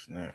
Snap.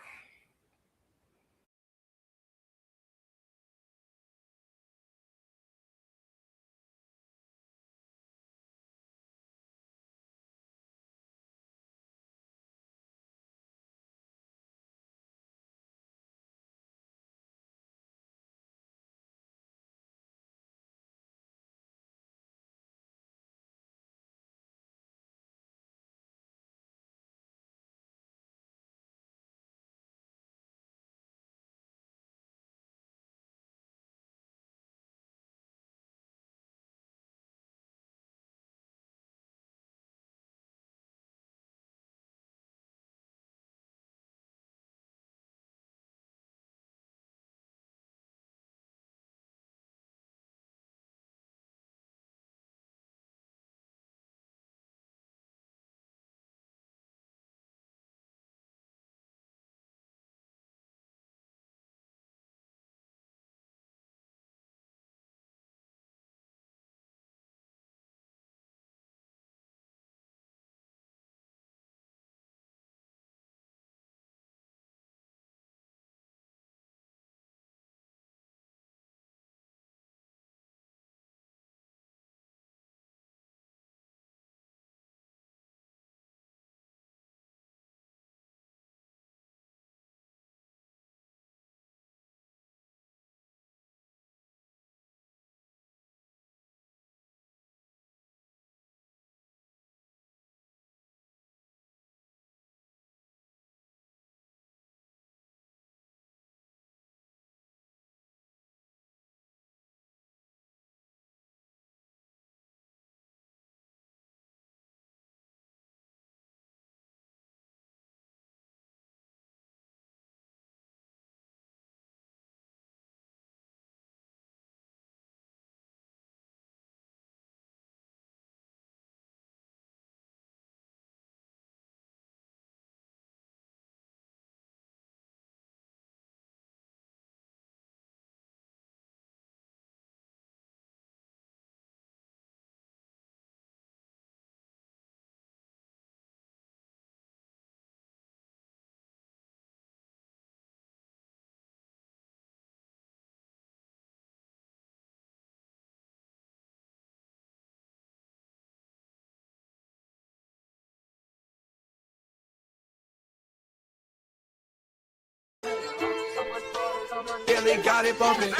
They got it bumping.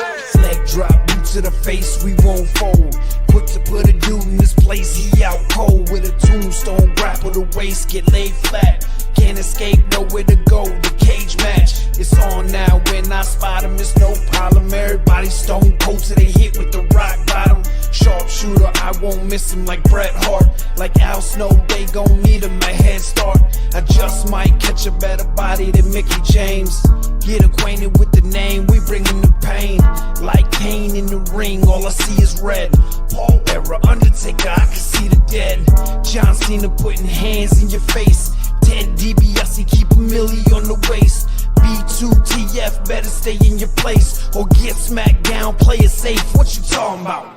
Leg drop, boot to the face, we won't fold. Quick to put a dude in this place, he out cold. With a tombstone, grapple the waist, get laid flat. Can't escape, nowhere to go, the cage match. It's on now, when I spot him, it's no problem. Everybody stone cold to the hit with the rock bottom. Sharpshooter, I won't miss him like Bret Hart. Like Al Snow, they gon' need him a head start. I just might catch a better body than Mickey James. Get acquainted with the name, we bringin' the pain. Like Kane in the ring, all I see is red. Paul Bearer, Undertaker, I can see the dead. John Cena putting hands in your face. Ted DiBiase, keep a milli on the waist. B2TF, better stay in your place. Or get smacked down, play it safe, what you talking about?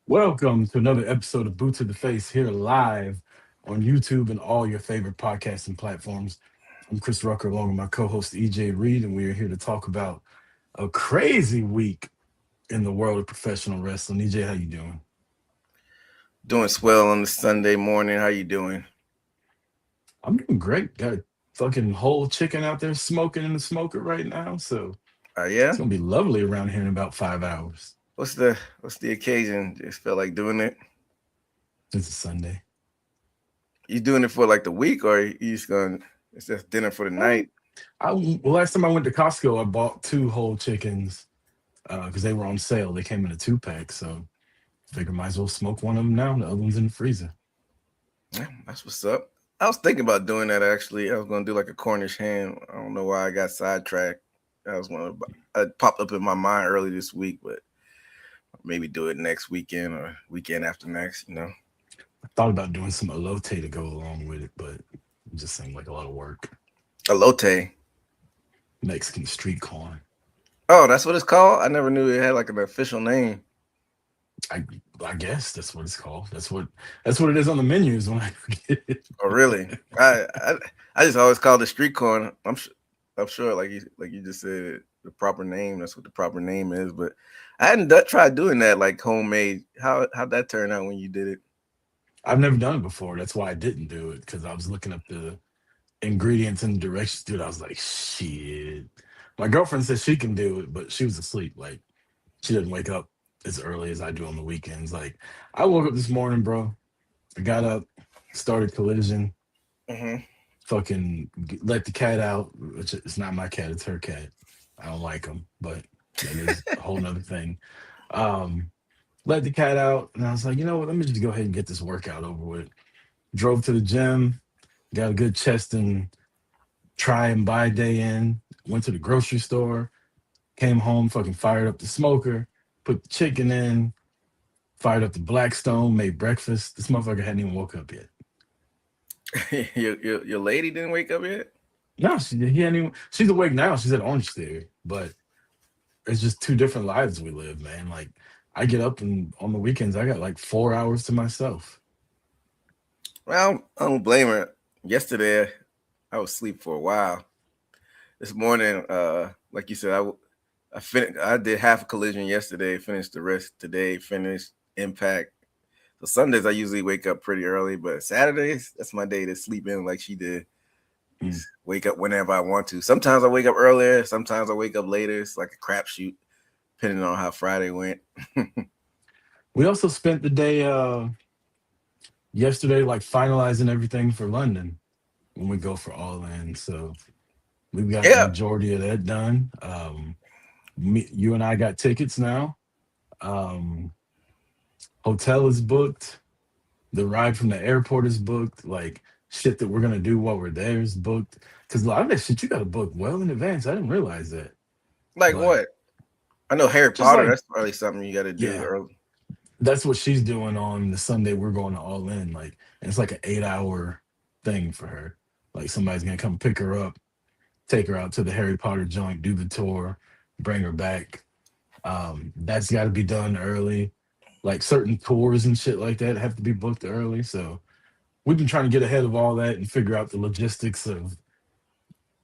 Welcome to another episode of Boot to the Face here live on YouTube and all your favorite podcasting platforms. I'm Chris Rucker along with my co-host EJ Reed, and we are here to talk about a crazy week in the world of professional wrestling. EJ, how you doing? Doing swell on the Sunday morning. How you doing? I'm doing great. Got a fucking whole chicken out there smoking in the smoker right now, so Yeah? it's gonna be lovely around here in about 5 hours. What's the occasion? Just felt like doing it? It's a Sunday. You doing it for like the week, or you just going? It's just dinner for the night. Last time I went to Costco, I bought 2 whole chickens because they were on sale. They came in a 2-pack, so figure might as well smoke one of them now. The other one's in the freezer. Yeah, that's what's up. I was thinking about doing that actually. I was gonna do like a Cornish hen. I don't know why I got sidetracked. It popped up in my mind early this week, but maybe do it next weekend or weekend after next, I thought about doing some elote to go along with it, but it just seemed like a lot of work. Elote. Mexican street corn. Oh, that's what it's called. I never knew it had like an official name. I I guess that's what it's called. That's what it is on the menus when I forget it. Oh, really? I just always called it street corn. I'm sure, like you just said, the proper name. That's what the proper name is. But I hadn't tried doing that like homemade. How'd that turn out when you did it? I've never done it before. That's why I didn't do it because I was looking up the ingredients and directions. Dude, I was like, shit. My girlfriend said she can do it, but she was asleep. Like she didn't wake up as early as I do on the weekends. Like I woke up this morning, bro. I got up, started Collision, Hmm. fucking let the cat out, which is not my cat, it's her cat. I don't like him, but that is a whole nother thing. Um, let the cat out, and I was like, you know what? Let me just go ahead and get this workout over with. Drove to the gym, got a good chest and try and buy day in. Went to the grocery store, came home, fucking fired up the smoker, put the chicken in, fired up the Blackstone, made breakfast. This motherfucker hadn't even woke up yet. Your lady didn't wake up yet? No, he hadn't even. She's awake now. She's at Orange Theory, but it's just two different lives we live, man. Like I get up and on the weekends I got like 4 hours to myself. Well, I don't blame her. Yesterday, I was asleep for a while. This morning, like you said, I did half a Collision yesterday, finished the rest today, finished Impact. So Sundays I usually wake up pretty early, but Saturdays that's my day to sleep in like she did. Mm. Just wake up whenever I want to. Sometimes I wake up earlier, sometimes I wake up later. It's like a crapshoot, depending on how Friday went. We also spent the day yesterday like finalizing everything for London when we go for All In. So we've got the Yeah, majority of that done. You and I got tickets now. Um, hotel is booked. The ride from the airport is booked. Like shit that we're gonna do while we're there is booked. Because a lot of that shit you got to book well in advance. I didn't realize that, like but what? I know Harry just Potter. like That's probably something you got to do yeah, early. that's what she's doing on the Sunday. We're going to All In. Like, and it's like an 8 hour thing for her. Like somebody's gonna come pick her up, take her out to the Harry Potter joint, do the tour, bring her back. That's got to be done early. Like certain tours and shit like that have to be booked early. So we've been trying to get ahead of all that and figure out the logistics of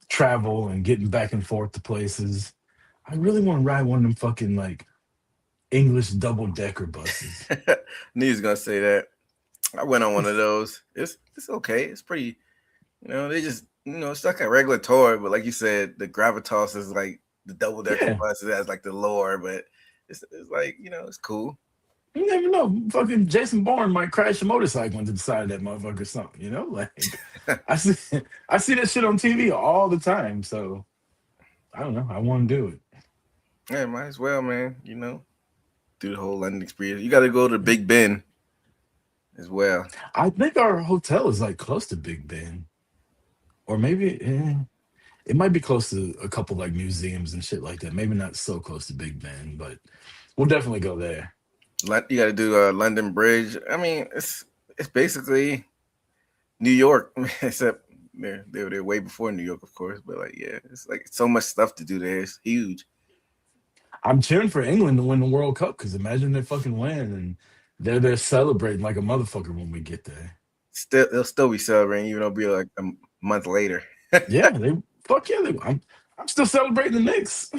travel and getting back and forth to places. I really want to ride one of them fucking like English double decker buses. Knew he was gonna say that. I went on one of those. It's okay. It's pretty. They just it's like a regular tour, but like you said, the gravitas is like the double decker Yeah, bus. It has like the lore, but it's like it's cool. you never know. Fucking Jason Bourne might crash a motorcycle into the side of that motherfucker or something. Like I see, I see that shit on TV all the time. So I don't know. I want to do it. Yeah, might as well, man. Do the whole London experience. You got to go to Big Ben as well. I think our hotel is like close to Big Ben, or maybe it might be close to a couple like museums and shit like that. Maybe not so close to Big Ben, but we'll definitely go there. You got to do London Bridge. I mean, it's basically New York, except they're way before New York, of course. But like, yeah, it's like so much stuff to do there. It's huge. I'm cheering for England to win the World Cup because imagine they fucking win and they're there celebrating like a motherfucker when we get there. They'll still be celebrating, even though it'll be like a month later. Yeah, they fuck yeah. I'm still celebrating the Knicks.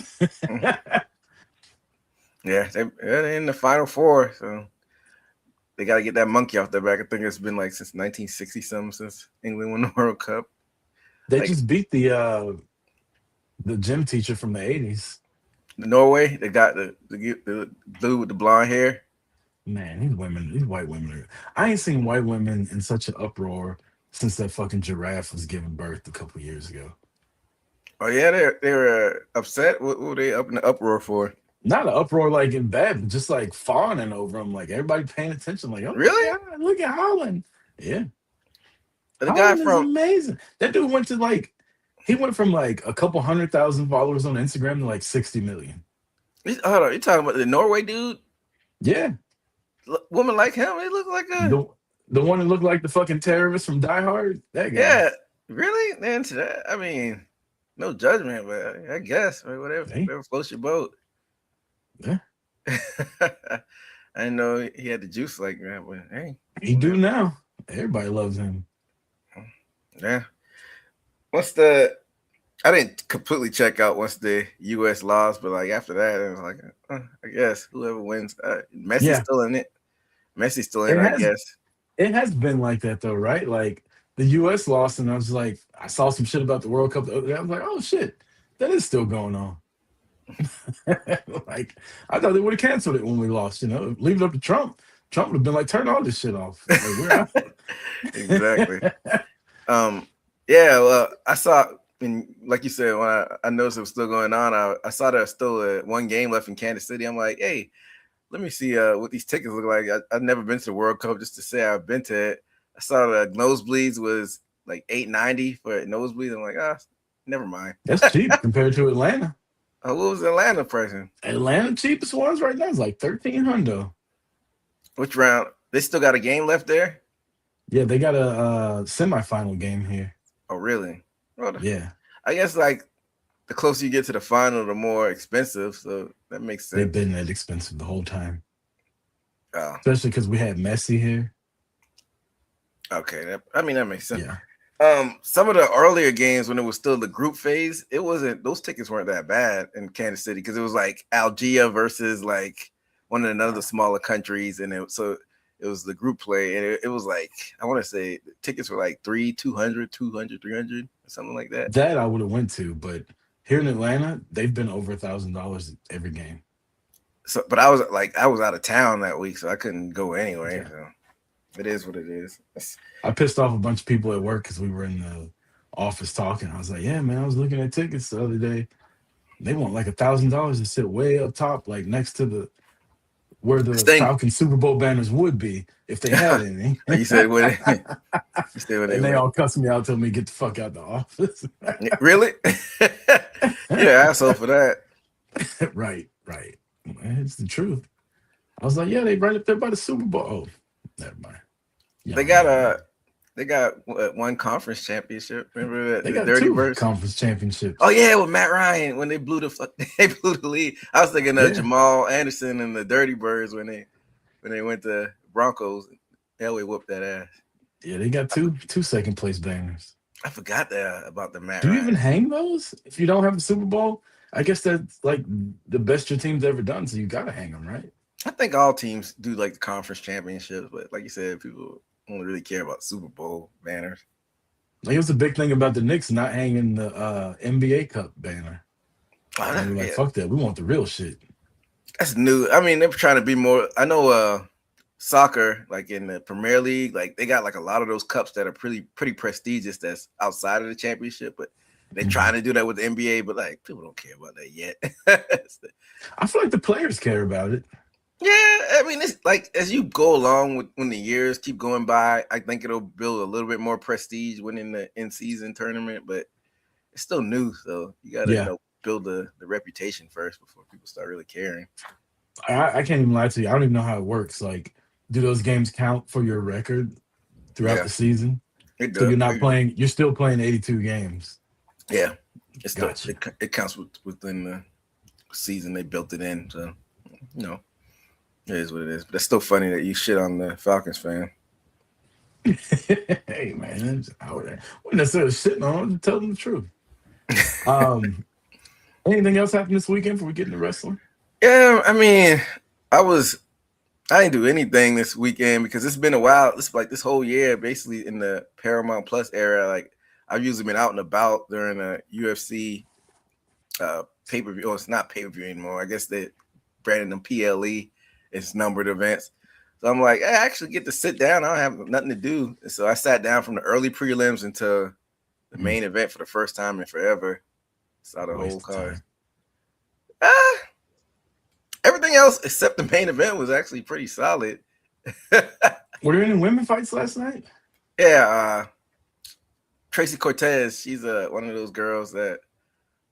Yeah, they're in the Final Four, so they got to get that monkey off their back. I think it's been like since 1960 something since England won the World Cup. They Like just beat the gym teacher from the 80s. Norway, they got the dude with the blonde hair. Man, these white women I ain't seen white women in such an uproar since that fucking giraffe was giving birth a couple years ago. Oh yeah, they were upset. What were they up in the uproar for? Not an uproar like in bed, but just like fawning over them, like everybody paying attention, like, oh Really? my God, look at Holland. Yeah. The guy Holland is from amazing. That dude went to like he went from like a couple 100,000 followers on Instagram to like 60 million. hold on, you talking about the Norway dude? Yeah. Woman like him? He look like a The one that looked like the fucking terrorist from Die Hard, that guy. yeah. Really? Into that? I mean, no judgment, but I guess whatever, Hey. whatever floats your boat. Yeah. I didn't know he had the juice like that, but hey, He do now. Everybody loves him. yeah. What's the? I didn't completely check out once the U.S. lost, but like after that, it was like, I guess whoever wins, Messi's Yeah. still in it. Messi's still in, It I has guess. it has been like that though, right? Like the US lost, and I was like, I saw some shit about the World Cup the other day. I was like, oh shit, that is still going on. Like I thought they would have canceled it when we lost, leave it up to Trump. Trump would have been like, turn all this shit off. Like we're out. Exactly. Yeah, well, I saw, and like you said, when I noticed it was still going on, I saw there was still one game left in Kansas City. I'm like, hey, let me see what these tickets look like. I've never been to the World Cup just to say I've been to it. I saw the nosebleeds was like $8.90 for nosebleeds. I'm like, never mind. That's cheap compared to Atlanta. What was the Atlanta pricing? Atlanta cheapest ones right now is like 1,300. Which round? They still got a game left there? Yeah, they got a semifinal game here. Oh, really? Well, Yeah. I guess like the closer you get to the final, the more expensive. So that makes sense. They've been that expensive the whole time. Oh, Especially because we had Messi here. okay. That makes sense. Yeah. Some of the earlier games when it was still the group phase, those tickets weren't that bad in Kansas City because it was like Algeria versus like one of the other smaller countries, and it was the group play, and it was like, I want to say the tickets were like 200, 300, something like that. That I would have went to, but here in Atlanta, they've been over $1,000 every game. So, but I was out of town that week, so I couldn't go anyway. Yeah. So it is what it is. I pissed off a bunch of people at work because we were in the office talking. I was like, yeah, man, I was looking at tickets the other day. They want like $1,000 to sit way up top, like next to where the Falcon Super Bowl banners would be if they had any. You said what? You said what? And they all cussed me out, told me get the fuck out the office. Really? Yeah, asshole for that. Right. Man, it's the truth. I was like, yeah, they right up there by the Super Bowl. Oh, never mind. They got one conference championship. Remember they the got Dirty two Birds conference championships. Oh yeah, with Matt Ryan when they blew the lead. I was thinking of Jamal Anderson and the Dirty Birds when they went to Broncos. Elway whooped that ass. Yeah, they got two second place banners. I forgot that about the Matt. Do you Ryan. even hang those if you don't have a Super Bowl? I guess that's like the best your team's ever done, so you gotta hang them, right? I think all teams do like the conference championships, but like you said, people don't really care about Super Bowl banners. Like it was a big thing about the Knicks not hanging the NBA Cup banner. And we're like, fuck that, we want the real shit. That's new. I mean, they're trying to be more. I know soccer, like in the Premier League, like they got like a lot of those cups that are pretty prestigious that's outside of the championship, but they're trying to do that with the NBA, but like people don't care about that yet. I feel like the players care about it. Yeah, I mean, it's like as you go along when the years keep going by, I think it'll build a little bit more prestige winning the in-season tournament, but it's still new, so you got to build the reputation first before people start really caring. I can't even lie to you. I don't even know how it works. Like, do those games count for your record throughout the season? It does. So you're not playing. You're still playing 82 games. Yeah, it's gotcha. It counts within the season. They built it in, so it is what it is. But it's still funny that you shit on the Falcons fan. Hey man, I wouldn't necessarily shitting on them. Tell them the truth. Anything else happened this weekend before we get into wrestling? Yeah, I mean, I didn't do anything this weekend because it's been a while. It's like this whole year, basically in the Paramount Plus era. Like I've usually been out and about during a UFC pay-per-view. Oh, it's not pay-per-view anymore. I guess they branded them PLE. It's numbered events. So I'm like, I actually get to sit down. I don't have nothing to do. And so I sat down from the early prelims until the main event for the first time in forever. Saw the whole card. Everything else except the main event was actually pretty solid. Were there any women fights last night? Yeah. Tracy Cortez, she's one of those girls that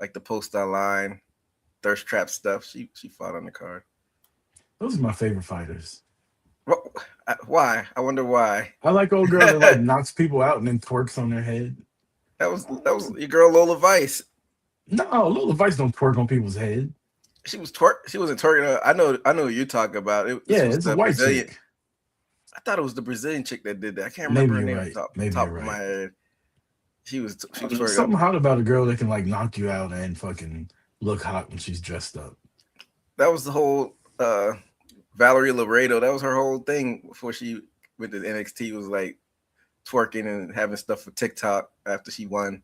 like to post online thirst trap stuff. She fought on the card. Those are my favorite fighters. Why? I wonder why. I like old girl that like knocks people out and then twerks on their head. That was your girl Lola Vice. No, Lola Vice don't twerk on people's head. She was twerk. She wasn't twerking. I know what you're talking about. This Yeah, was it's a the white Brazilian. chick. I thought it was the Brazilian chick that did that. I can't remember Maybe her you're name right. Maybe top you're of my right. head. She was There's twerking. something hot about a girl that can like knock you out and fucking look hot when she's dressed up. That was the whole Valerie Laredo. That was her whole thing before she went to NXT. Was like twerking and having stuff for TikTok after she won.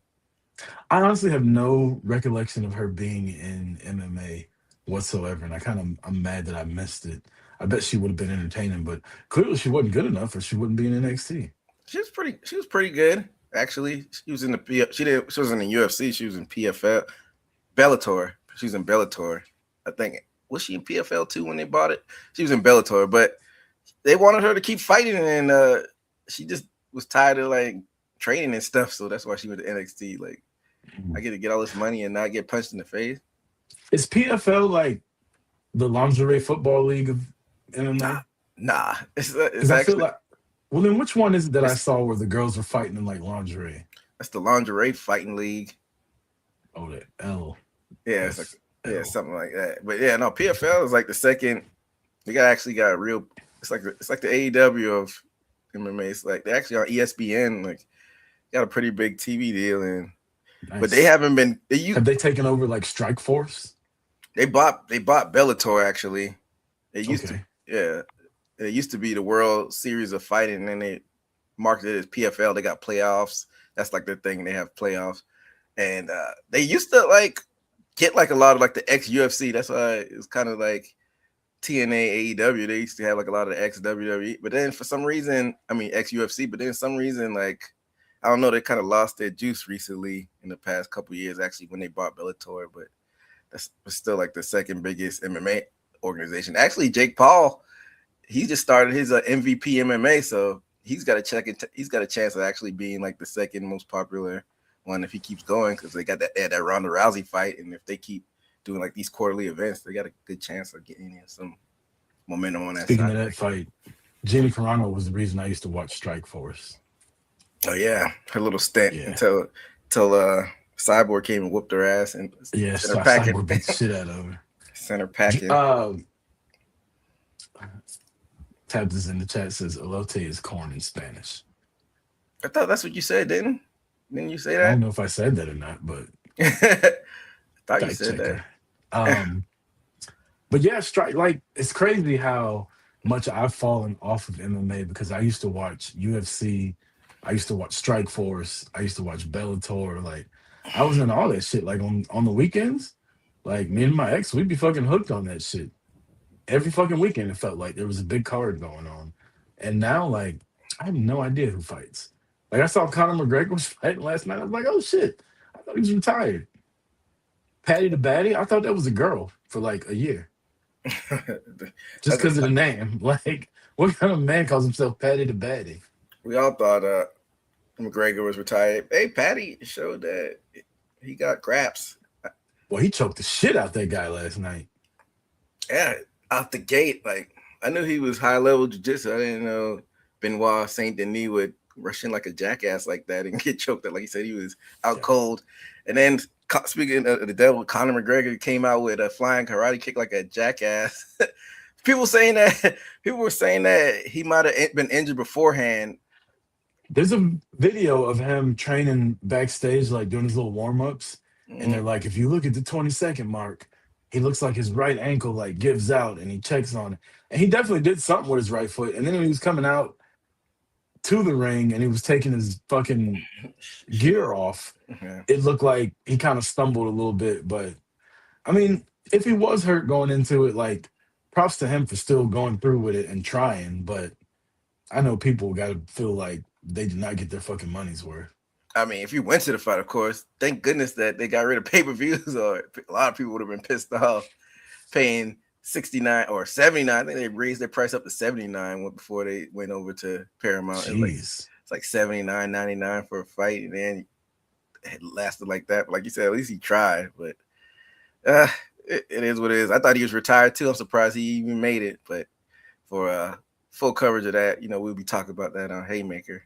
I honestly have no recollection of her being in MMA whatsoever, and I'm mad that I missed it. I bet she would have been entertaining, but clearly she wasn't good enough, or she wouldn't be in NXT. She was pretty good actually. She was in the she was in the UFC. She was in PFL, Bellator. She was in Bellator. I think was she in PFL too when they bought it? She was in Bellator, but they wanted her to keep fighting, and she just was tired of like training and stuff. So that's why she went to NXT. Like, I get to get all this money and not get punched in the face. Is PFL like the lingerie football league of MMA? Nah. It's Because I feel actually like, well, then which one is it that I saw where the girls were fighting in like lingerie? it's the lingerie fighting league. Oh, that L. Yeah, it's like something like that. But yeah, no, PFL is like the second. They got real. It's like the AEW of MMA. It's like they actually on ESPN. Like got a pretty big TV deal, and Nice. but they haven't been. Have they taken over like Strike Force? They bought Bellator actually. It used Okay. to, yeah. It used to be the World Series of Fighting, and then they marketed it as PFL. They got playoffs. That's like their thing. They have playoffs, and they used to like get like a lot of like the ex UFC. That's why it's kind of like TNA, AEW. They used to have like a lot of the ex WWE, but then for some reason, I mean ex UFC, but then some reason like I don't know, they kind of lost their juice recently in the past couple of years. Actually, when they bought Bellator, but that's still like the second biggest MMA organization. Actually, Jake Paul, he just started his MVP MMA, so he's got a chance of actually being like the second most popular one if he keeps going, because they got that Ronda Rousey fight, and if they keep doing like these quarterly events, they got a good chance of getting some momentum on that. Speaking of that fight, Gina Carano was the reason I used to watch Strike Force. Oh yeah, her little stint Yeah. until Cyborg came and whooped her ass and Yeah, sent her packing. Cyborg beat the shit out of her. Sent her packing. Tabs is in the chat, says elote is corn in Spanish. I thought that's what you said, didn't you say that? I don't know if I said that or not, but I thought you fact said checker. that. But yeah, Strike, like it's crazy how much I've fallen off of MMA, because I used to watch UFC, I used to watch Strike Force, I used to watch Bellator. Like I was in all that shit. Like on the weekends, like me and my ex, we'd be fucking hooked on that shit. Every fucking weekend, it felt like there was a big card going on. And now, like, I have no idea who fights. Like, I saw Conor McGregor was fighting last night. I was like, oh shit, I thought he was retired. Patty the Batty, I thought that was a girl for like a year. Just because of the name. Like, what kind of man calls himself Patty the Batty? We all thought McGregor was retired. Hey, Patty showed that he got craps. Well, he choked the shit out that guy last night. Yeah, out the gate. Like, I knew he was high level jiu-jitsu. I didn't know Benoit Saint Denis would rush in like a jackass like that and get choked out. Like he said, he was out cold. And then speaking of the devil, Conor McGregor came out with a flying karate kick like a jackass. People were saying that he might have been injured beforehand. There's a video of him training backstage, like doing his little warm-ups. And they're like, if you look at the 20-second mark, he looks like his right ankle like gives out, and he checks on it. And he definitely did something with his right foot. And then when he was coming out to the ring and he was taking his fucking gear off, it looked like he kind of stumbled a little bit. But I mean, if he was hurt going into it, like, props to him for still going through with it and trying. But I know people got to feel like they did not get their fucking money's worth. I mean, if you went to the fight, of course, thank goodness that they got rid of pay-per-views, or a lot of people would have been pissed off paying $69 or $79. I think they raised their price up to $79 before they went over to Paramount. It's like $79.99 for a fight, and then it lasted like that. But like you said, at least he tried. But it is what it is. I thought he was retired too. I'm surprised he even made it. But for full coverage of that, we'll be talking about that on Haymaker.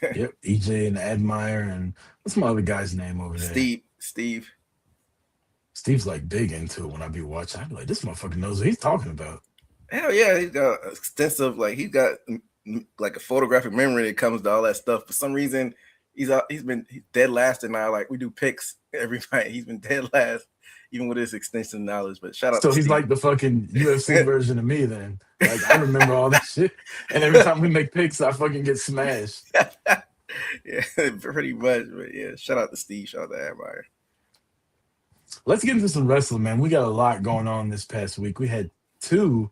Yep, EJ and Admire, and what's my other guy's name over there? Steve. Steve's like big into it when I be watching. I be like, this motherfucker knows what he's talking about. Hell yeah, he's got extensive, like he's got like a photographic memory that comes to all that stuff. For some reason, he's dead last in our, like, we do picks every night. He's been dead last, even with his extensive knowledge. But shout out So to he's Steve. like the fucking UFC version of me then. Like, I remember all this shit. And every time we make picks, I fucking get smashed. Yeah, pretty much. But yeah, shout out to Steve. Shout out to everybody. Let's get into some wrestling, man. We got a lot going on this past week. We had 2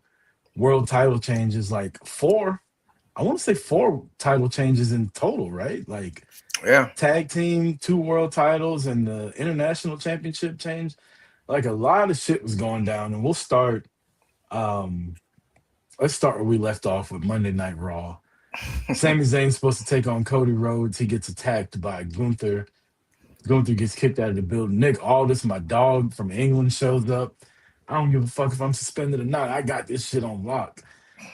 world title changes, like 4. I want to say 4 title changes in total, right? Like, Yeah, tag team, 2 world titles, and the international championship change. Like, a lot of shit was going down. And we'll start. Let's start where we left off with Monday Night Raw. Sami Zayn's supposed to take on Cody Rhodes. He gets attacked by Gunther. Gunther gets kicked out of the building. Nick Aldis, my dog from England, shows up. I don't give a fuck if I'm suspended or not. I got this shit on lock.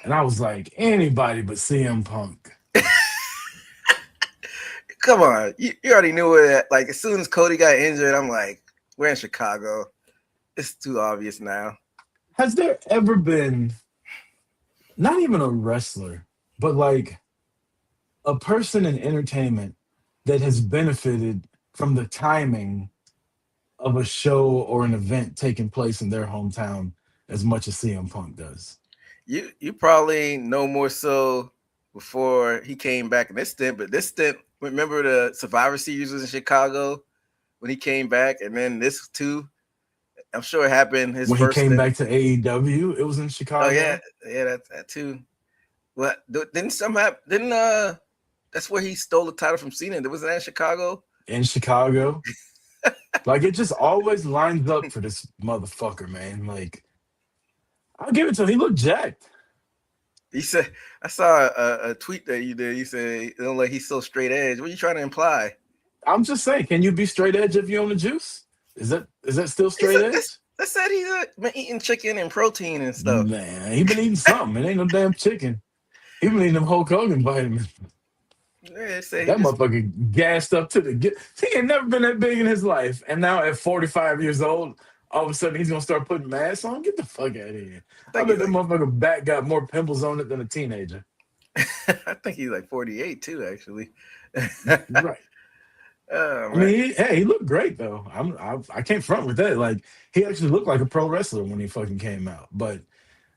And I was like, anybody but CM Punk. come on. You already knew it. Like, as soon as Cody got injured, I'm like, we're in Chicago. It's too obvious now. Has there ever been, not even a wrestler, but like a person in entertainment that has benefited from the timing of a show or an event taking place in their hometown as much as CM Punk does? You probably know more so before he came back in this stint, but this stint, remember the Survivor Series was in Chicago when he came back, and then this too. I'm sure it happened his When first he came stint. back to AEW, it was in Chicago. Oh yeah, that too. Well, didn't that's where he stole the title from Cena. Was that in Chicago? In Chicago. Like, it just always lines up for this motherfucker, man. Like, I'll give it to him. He looked jacked. He said, I saw a tweet that you did. You said, like, he's so straight edge. What are you trying to imply? I'm just saying, can you be straight edge if you own the juice? Is that still straight edge? I said he's been eating chicken and protein and stuff. Man, he been eating something. It ain't no damn chicken. He been eating them Hulk Hogan vitamins. Yeah, That motherfucker gassed up to the. He ain't never been that big in his life, and now at 45 years old, all of a sudden he's gonna start putting masks on. Get the fuck out of here! I bet that motherfucker back got more pimples on it than a teenager. I think he's like 48 too, actually. Right. I mean, he looked great though. I can't front with that. Like, he actually looked like a pro wrestler when he fucking came out. But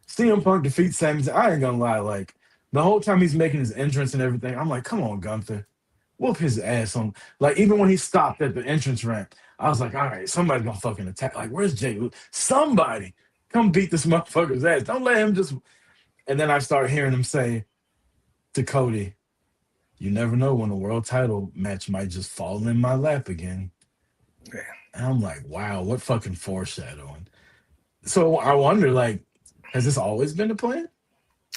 CM Punk defeats Sami Zayn. I ain't gonna lie, like, the whole time he's making his entrance and everything, I'm like, come on, Gunther, whoop his ass on. Like, even when he stopped at the entrance ramp, I was like, all right, somebody's gonna fucking attack. Like, where's Jay? Somebody come beat this motherfucker's ass. Don't let him just. And then I started hearing him say to Cody, you never know when a world title match might just fall in my lap again. Yeah. And I'm like, wow, what fucking foreshadowing. So I wonder, like, has this always been the plan?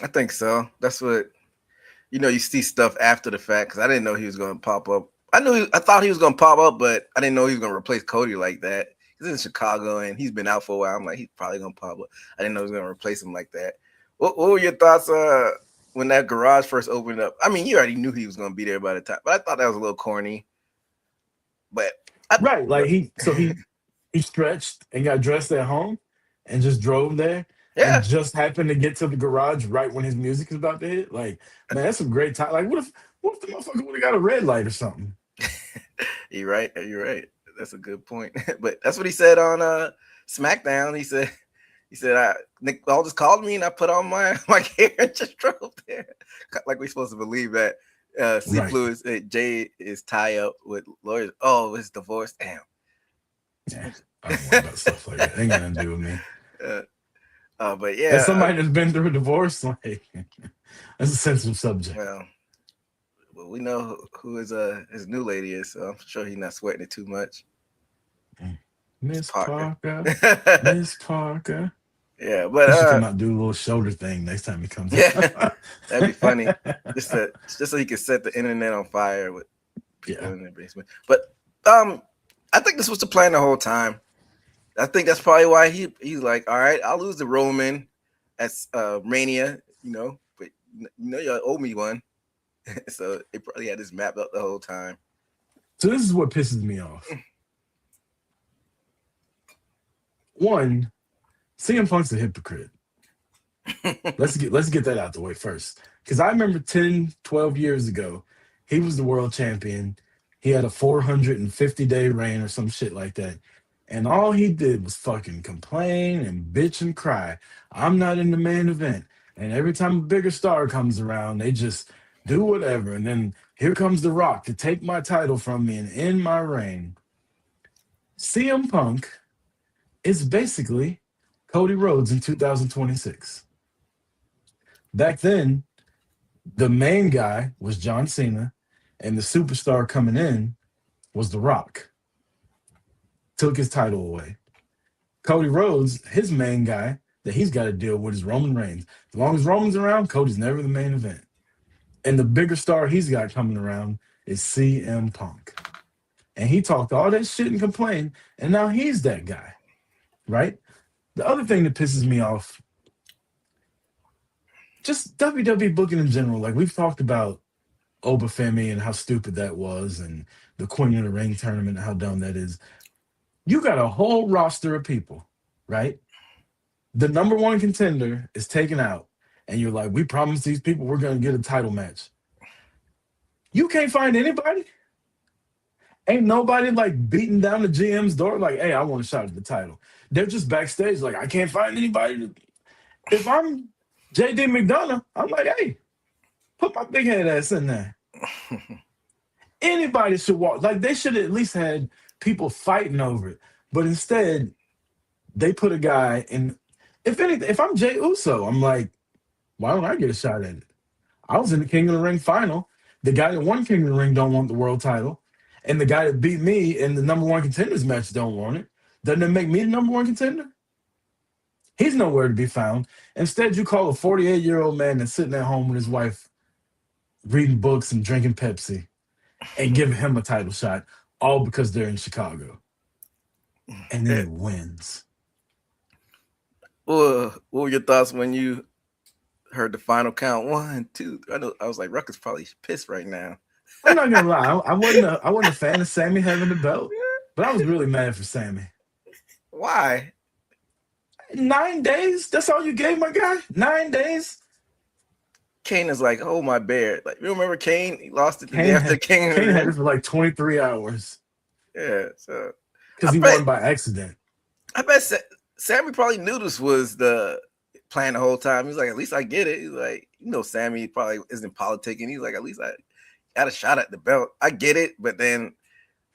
I think so. That's what, you see stuff after the fact, because I didn't know he was going to pop up. I thought he was going to pop up, but I didn't know he was going to replace Cody like that. He's in Chicago and he's been out for a while. I'm like, he's probably going to pop up. I didn't know he was going to replace him like that. What were your thoughts when that garage first opened up? I mean, you already knew he was going to be there by the time, but I thought that was a little corny. But right, like he stretched and got dressed at home and just drove there. Yeah. And just happened to get to the garage right when his music is about to hit. Like, man, that's some great time. Like, what if the motherfucker would have got a red light or something? You're right. That's a good point. But that's what he said on SmackDown. He said, Nick Aldis called me and I put on my gear and just drove there. Like, we're supposed to believe that Fluid, Jay is tied up with lawyers. Oh, it's divorce. Damn. Yeah, I don't worry about stuff like that. Ain't got nothing to do with me. But yeah, as somebody that's been through a divorce, like, that's a sensitive subject. Well, we know who his new lady is, so I'm sure he's not sweating it too much. Miss Parker. Miss Parker. Yeah, but he should come out and do a little shoulder thing next time he comes out. Yeah, that'd be funny. just so he could set the internet on fire with people in the basement. But I think this was the plan the whole time. I think that's probably why he's like, all right, I'll lose the Roman at Mania, but you owe me one. So they probably had this mapped up the whole time. So this is what pisses me off. One, CM Punk's a hypocrite. Let's get that out the way first. Because I remember 10, 12 years ago, he was the world champion. He had a 450-day reign or some shit like that. And all he did was fucking complain and bitch and cry. I'm not in the main event. And every time a bigger star comes around, they just do whatever. And then here comes The Rock to take my title from me and end my reign. CM Punk is basically Cody Rhodes in 2026. Back then, the main guy was John Cena, and the superstar coming in was The Rock. Took his title away. Cody Rhodes, his main guy that he's got to deal with is Roman Reigns. As long as Roman's around, Cody's never the main event. And the bigger star he's got coming around is CM Punk. And he talked all that shit and complained, and now he's that guy, right? The other thing that pisses me off, just WWE booking in general. Like, we've talked about Obafemi and how stupid that was, and the Queen of the Ring tournament and how dumb that is. You got a whole roster of people, right? The number one contender is taken out, and you're like, we promised these people we're going to get a title match. You can't find anybody? Ain't nobody like beating down the GM's door like, hey, I want a shot at the title. They're just backstage like, I can't find anybody. If I'm JD McDonough, I'm like, hey, put my big head ass in there. Anybody should walk. Like, they should have at least had people fighting over it. But instead, they put a guy in. If anything, if I'm Jey Uso, I'm like, why don't I get a shot at it? I was in the King of the Ring final. The guy that won King of the Ring don't want the world title. And the guy that beat me in the number one contenders match don't want it. Doesn't it make me the number one contender? He's nowhere to be found. Instead, you call a 48-year-old man that's sitting at home with his wife, reading books and drinking Pepsi, and give him a title shot, all because they're in Chicago. And then it wins. Well, what were your thoughts when you heard the final count? 1, 2. I was like, Rucker's probably pissed right now. I'm not gonna lie, I wasn't a fan of Sammy having the belt, but I was really mad for Sammy. Why? 9 days? That's all you gave my guy? 9 days? Kane is like, oh my bear. Like, you remember Kane? He lost it the day after Kane had it for like 23 hours. Yeah, so because he won by accident. I bet Sammy probably knew this was the plan the whole time. He's like, at least I get it. He's like, Sammy probably isn't politicking. He's like, at least I got a shot at the belt. I get it, but then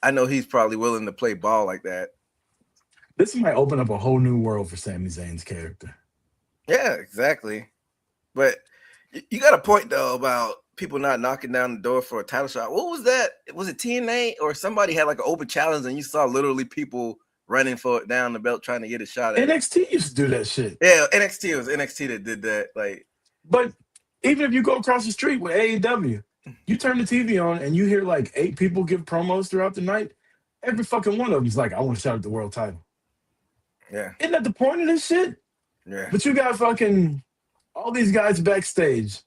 I know he's probably willing to play ball like that. This might open up a whole new world for Sami Zayn's character. Yeah, exactly. But you got a point, though, about people not knocking down the door for a title shot. What was that? Was it TNA or somebody had like an open challenge and you saw literally people running for it down the belt trying to get a shot at NXT it? used to do that shit. Yeah, NXT was NXT that did that. Like, but even if you go across the street with AEW, you turn the TV on and you hear like 8 people give promos throughout the night. Every fucking one of them's like, I want to shout at the world title. Yeah. Isn't that the point of this shit? Yeah. But you got fucking all these guys backstage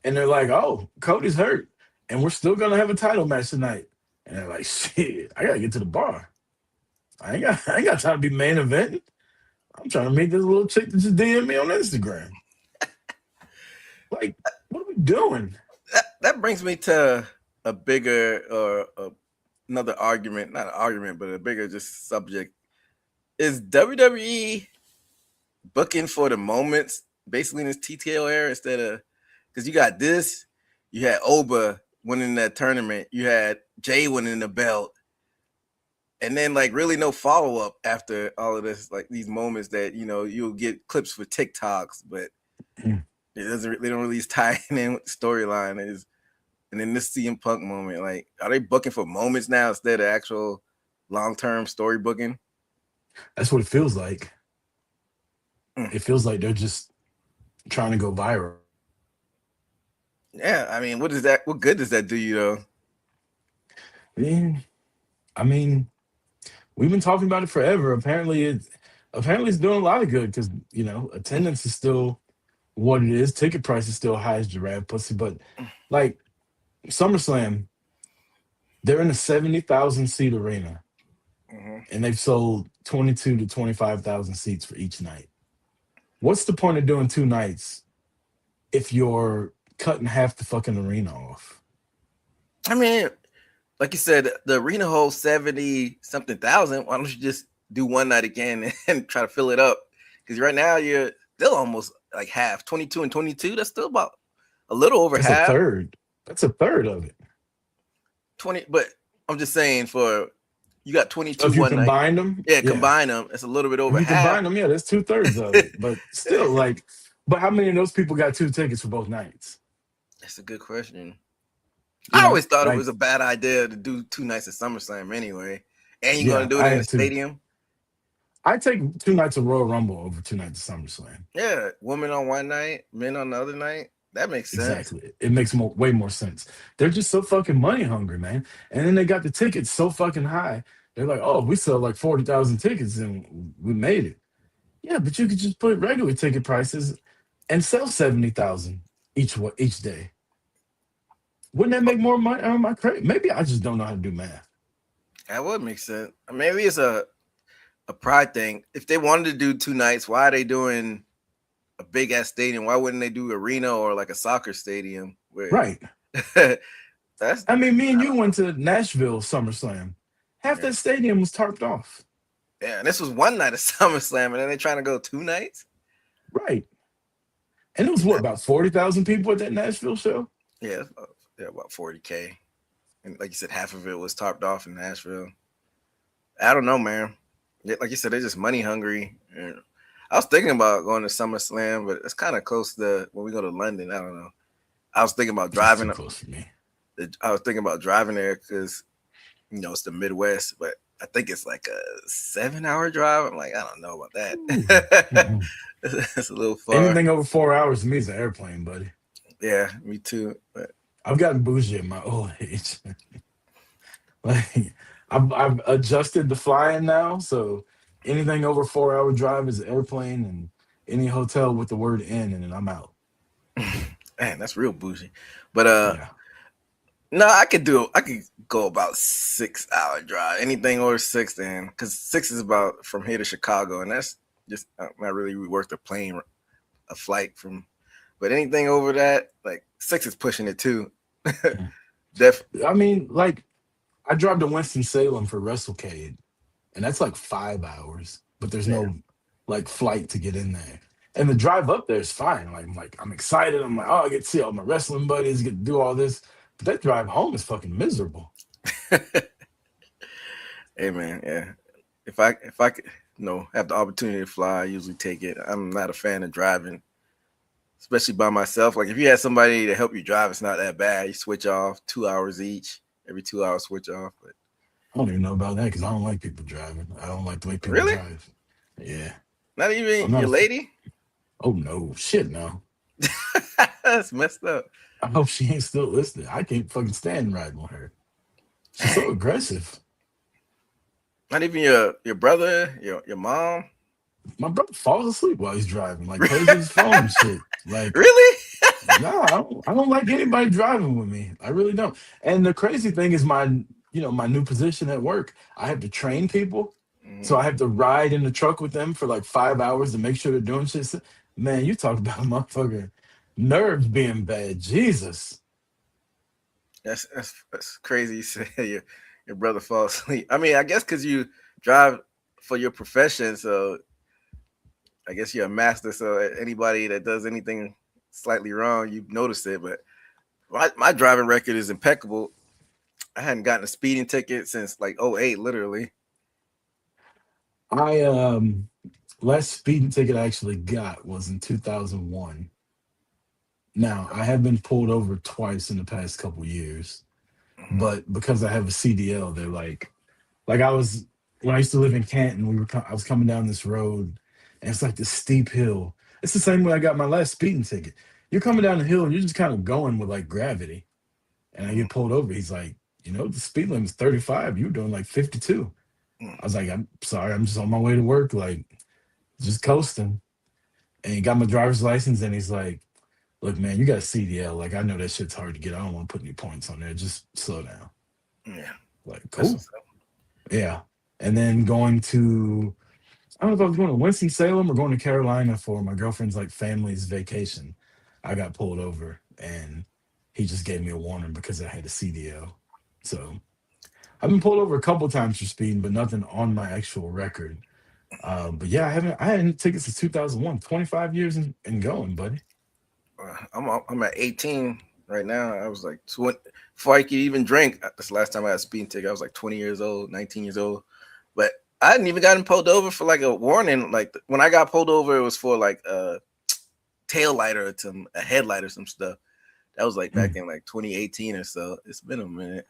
and they're like, oh, Cody's hurt and we're still going to have a title match tonight. And they're like, shit, I got to get to the bar. I ain't got time to be main eventing. I'm trying to meet this little chick that just DM me on Instagram. Like, what are we doing? That brings me to a bigger or another argument, not an argument, but a bigger just subject. Is WWE booking for the moments basically in this TKO era instead of, because you got this, you had Oba winning that tournament, you had Jay winning the belt, and then like really no follow-up after all of this, like these moments that, you'll get clips for TikToks, but they don't really tie in with the storyline. And then this CM Punk moment, like, are they booking for moments now instead of actual long-term story booking? That's what it feels like. It feels like they're just trying to go viral. Yeah, I mean, what good does that do you, though? I mean, we've been talking about it forever. Apparently it's doing a lot of good because, attendance is still what it is. Ticket price is still high as giraffe pussy. But, like, SummerSlam, they're in a 70,000 seat arena. and they've sold 22 to 25,000 seats for each night. What's the point of doing 2 nights if you're cutting half the fucking arena off? I mean, like you said, the arena holds 70 something thousand. Why don't you just do one night again and try to fill it up? Because right now you're still almost like half, 22 and 22. That's still about a little over That's half. a third. That's a third of it. 20, but I'm just saying for you got 22 So if you one night. combine them, Combine them, it's a little bit over if you half. combine them, yeah, that's 2/3 of it. But still, like, but how many of those people got 2 tickets for both nights? That's a good question. You I know, always thought like, it was a bad idea to do 2 nights at SummerSlam anyway, and you're yeah, gonna do it I in a had to. stadium. I take 2 nights of Royal Rumble over 2 nights of SummerSlam. Yeah, women on one night, men on the other night. That makes sense. Exactly. It makes way more sense. They're just so fucking money hungry, man. And then they got the tickets so fucking high. They're like, oh, we sell like 40,000 tickets and we made it. Yeah, but you could just put regular ticket prices and sell 70,000 each day. Wouldn't that make more money? Am I crazy? Maybe I just don't know how to do math. That would make sense. Maybe it's a pride thing. If they wanted to do 2 nights, why are they doing a big ass stadium? Why wouldn't they do arena or like a soccer stadium? Right. I mean, me and you went to Nashville SummerSlam. Half that stadium was tarped off. Yeah, and this was one night of SummerSlam, and then they're trying to go 2 nights? Right. And it was what, about 40,000 people at that Nashville show? Yeah, about 40K. And like you said, half of it was tarped off in Nashville. I don't know, man. Like you said, they're just money hungry. And I was thinking about going to SummerSlam, but it's kind of close to when we go to London. I don't know. I was thinking about driving. Close for me. I was thinking about driving there because, it's the Midwest, but I think it's like a 7-hour drive. I'm like, I don't know about that. It's a little far. Anything over 4 hours to me is an airplane, buddy. Yeah, me too. But I've gotten bougie at my old age. Like, I've adjusted to flying now, so anything over 4-hour drive is an airplane, and any hotel with the word "in" and then I'm out. Man, that's real bougie. But no, I could go about 6-hour drive. Anything over 6, then, because 6 is about from here to Chicago, and that's just not really worth a flight from. But anything over that, like 6 is pushing it too. I mean, like, I drive to Winston-Salem for WrestleCade, and that's like 5 hours, but there's no like flight to get in there. And the drive up there is fine. I'm excited. I'm like, oh, I get to see all my wrestling buddies, get to do all this. But that drive home is fucking miserable. Hey man, yeah. If I could, have the opportunity to fly, I usually take it. I'm not a fan of driving, especially by myself. Like if you had somebody to help you drive, it's not that bad. You switch off 2 hours each. Every 2 hours switch off. But I don't even know about that because I don't like people driving. I don't like the way people drive. Yeah. Not even your lady? Oh no, shit no. That's messed up. I hope she ain't still listening. I can't fucking stand riding with her. She's so aggressive. Not even your brother, your mom. My brother falls asleep while he's driving, like plays his phone and shit. Like really? No, I don't like anybody driving with me. I really don't. And the crazy thing is my new position at work. I have to train people, so I have to ride in the truck with them for like 5 hours to make sure they're doing shit. Man, you talk about motherfucker nerves being bad. Jesus. That's crazy. You say your brother falls asleep. I mean, I guess because you drive for your profession, so I guess you're a master. So anybody that does anything slightly wrong, you notice it. But my driving record is impeccable. I hadn't gotten a speeding ticket since like 2008, literally. I last speeding ticket I actually got was in 2001. Now, I have been pulled over twice in the past couple years, but because I have a CDL, they're like I was, when I used to live in Canton, I was coming down this road, and it's like this steep hill. It's the same way I got my last speeding ticket. You're coming down the hill, and you're just kind of going with like gravity, and I get pulled over. He's like, the speed limit is 35. You were doing like 52. I was like, I'm sorry, I'm just on my way to work, like just coasting. And he got my driver's license, and he's like, look, man, you got a CDL. Like, I know that shit's hard to get. I don't want to put any points on there. Just slow down. Yeah. Like, cool. Yeah. and then going to, I don't know if I was going to Winston-Salem or going to Carolina for my girlfriend's like family's vacation. I got pulled over and he just gave me a warning because I had a CDL. So I've been pulled over a couple times for speeding, but nothing on my actual record. But yeah, I hadn't tickets since 2001, 25 years and going, buddy. I'm at 18 right now. I was like 20 before I could even drink. That's the last time I had a speeding ticket. I was like 20 years old, 19 years old. But I hadn't even gotten pulled over for like a warning. Like when I got pulled over, it was for like a tail light or a headlight or some stuff. That was like back in like 2018 or so. It's been a minute.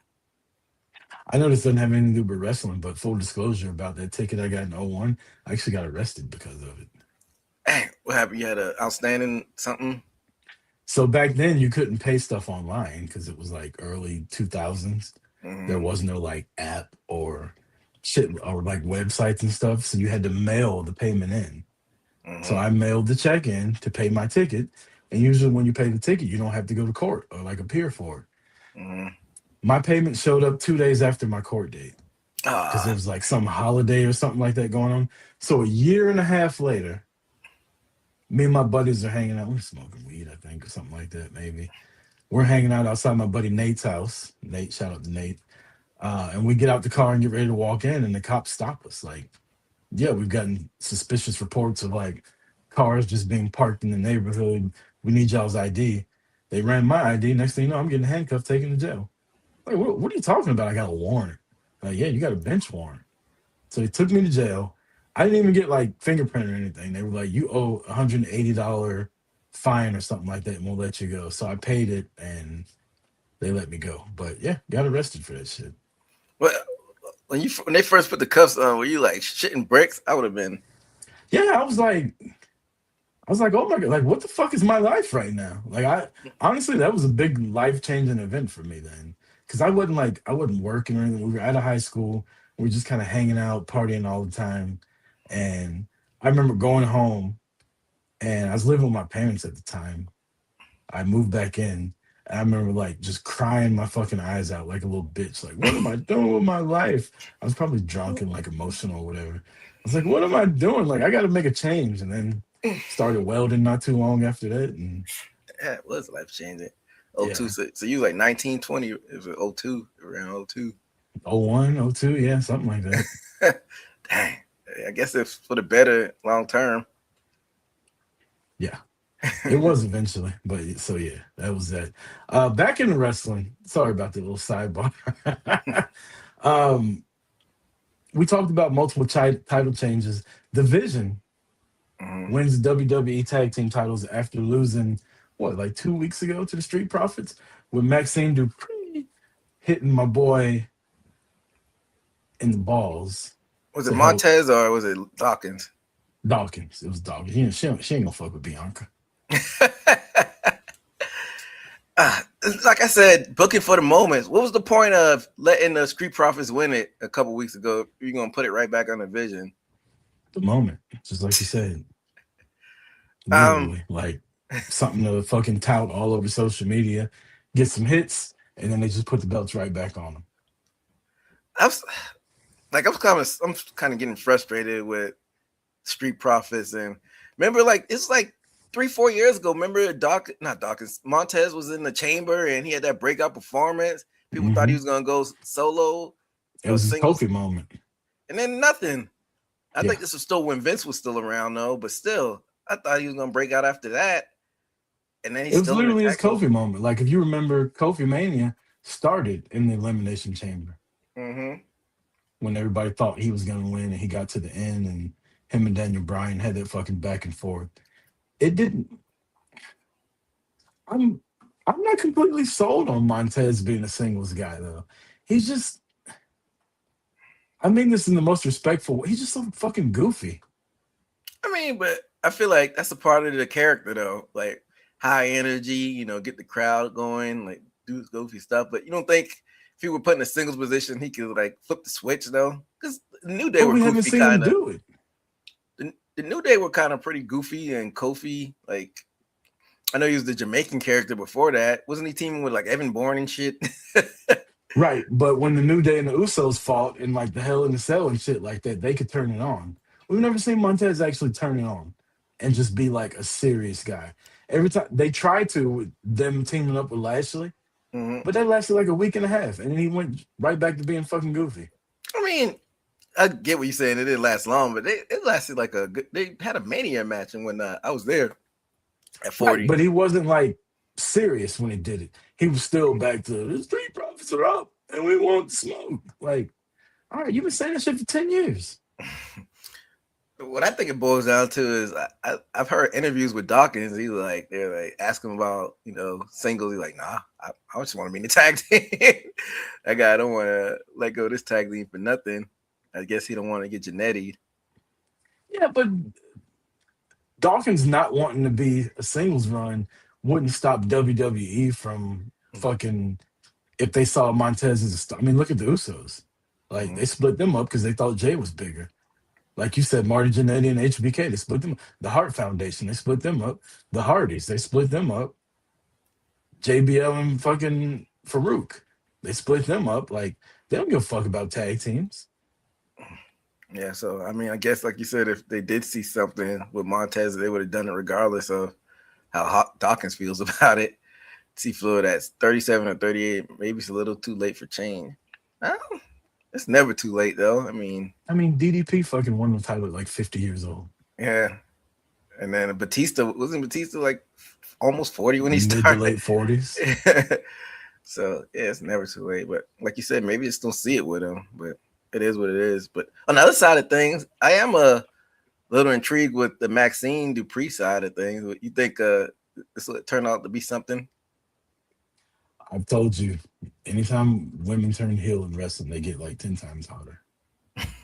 I know this doesn't have anything to do with wrestling, but full disclosure about that ticket I got in '01, I actually got arrested because of it. Hey, what happened? You had an outstanding something? So back then you couldn't pay stuff online because it was like early 2000s. There was no like app or shit or like websites and stuff. So you had to mail the payment in. So I mailed the check in to pay my ticket. And usually when you pay the ticket, you don't have to go to court or like appear for it. My payment showed up 2 days after my court date because there was like some holiday or something like that going on. So a year and a half later, me and my buddies are hanging out. We're smoking weed, I think, or something like that, maybe. We're hanging out outside my buddy Nate's house. Nate, shout out to Nate. And we get out the car and get ready to walk in, and the cops stop us. Like, yeah, we've gotten suspicious reports of like cars just being parked in the neighborhood. We need y'all's ID. They ran my ID. Next thing you know, I'm getting handcuffed, taken to jail. Like, what are you talking about? I got a warrant. Like, yeah, you got a bench warrant. So they took me to jail. I didn't even get like fingerprint or anything. They were like, you owe $180 fine or something like that, and we'll let you go. So I paid it and they let me go. But yeah, got arrested for that shit. Well, when they first put the cuffs on, were you like shitting bricks? I would have been. Yeah, I was like, oh my God, like what the fuck is my life right now? Like I honestly, that was a big life-changing event for me then. Cause I wasn't working or anything. We were out of high school. We were just kind of hanging out, partying all the time. And I remember going home and I was living with my parents at the time. I moved back in. And I remember like just crying my fucking eyes out like a little bitch. Like, what am I doing with my life? I was probably drunk and like emotional or whatever. I was like, what am I doing? Like, I got to make a change. And then started welding not too long after that. And yeah, it was life changing. 02. Yeah. So you like 19, 20. It was 02, around 02. 01, 02, yeah, something like that. Dang. I guess it's for the better long term. Yeah, it was eventually. But so, yeah, that was that. Back in wrestling, sorry about the little sidebar. We talked about multiple title changes. Division wins WWE Tag Team titles after losing, like 2 weeks ago to the Street Profits with Maxine Dupree hitting my boy in the balls. Was it Montez or was it Dawkins? Dawkins. It was Dawkins. She ain't gonna fuck with Bianca. Like I said, booking for the moments. What was the point of letting the Street Profits win it a couple weeks ago? You're gonna put it right back on the Vision. The moment, just like you said. Literally, like something to fucking tout all over social media, get some hits, and then they just put the belts right back on them. I'm kind of getting frustrated with Street Profits, and remember, like it's like 3-4 years ago. Remember, Montez was in the chamber and he had that breakout performance. People thought he was gonna go solo. It was a Kofi moment, and then nothing. I think this was still when Vince was still around, though. But still, I thought he was gonna break out after that. And then it was literally his Kofi moment. Like if you remember, Kofi Mania started in the Elimination Chamber. When everybody thought he was going to win and he got to the end and him and Daniel Bryan had that fucking back and forth. It didn't. I'm not completely sold on Montez being a singles guy, though. He's just, I mean this in the most respectful way. He's just so fucking goofy. I mean, but I feel like that's a part of the character, though. Like high energy, get the crowd going, like do goofy stuff. But you don't think if he were put in a singles position, he could like flip the switch though? Because the New Day were goofy, haven't seen him do it. The New Day were kind of pretty goofy, and Kofi, like I know he was the Jamaican character before that. Wasn't he teaming with like Evan Bourne and shit? Right, but when the New Day and the Usos fought in like the Hell in the Cell and shit like that, they could turn it on. We've never seen Montez actually turn it on and just be like a serious guy. Every time they tried to with them teaming up with Lashley, Mhm. but that lasted like a week and a half, and then he went right back to being fucking goofy. I mean, I get what you're saying. It didn't last long, but it lasted like a good. They had a Mania match, and when I was there at Right, 40. but he wasn't like serious when he did it. He was still back to the Street Profits are up, and we want smoke. Like, all right, you've been saying that shit for 10 years. What I think it boils down to is I've heard interviews with Dawkins. They're like asking about singles. He's like, nah, I just want to be in the tag team. That guy don't want to let go of this tag team for nothing. I guess he don't want to get Janetti'd. Yeah, but Dawkins not wanting to be a singles run wouldn't stop WWE from fucking if they saw Montez as a star. I mean, look at the Usos. Like they split them up because they thought Jay was bigger. Like you said, Marty Jannetty and HBK, they split them. The Hart Foundation, they split them up. The Hardys, they split them up. JBL and fucking Farouk, they split them up. Like they don't give a fuck about tag teams. Yeah, so I mean, I guess like you said, if they did see something with Montez, they would have done it regardless of how Dawkins feels about it. See Floyd at 37 or 38, maybe it's a little too late for change. It's never too late though. I mean, DDP fucking won the title at like 50 years old. yeah. And then Batista, wasn't Batista like almost 40 when he Mid started? to late 40s. So yeah, it's never too late. But like you said, maybe just don't see it with him. But it is what it is. But on the other side of things, I am a little intrigued with the Maxine Dupree side of things. You think this will turn out to be something? I've told you, anytime women turn heel in wrestling, they get like 10 times hotter.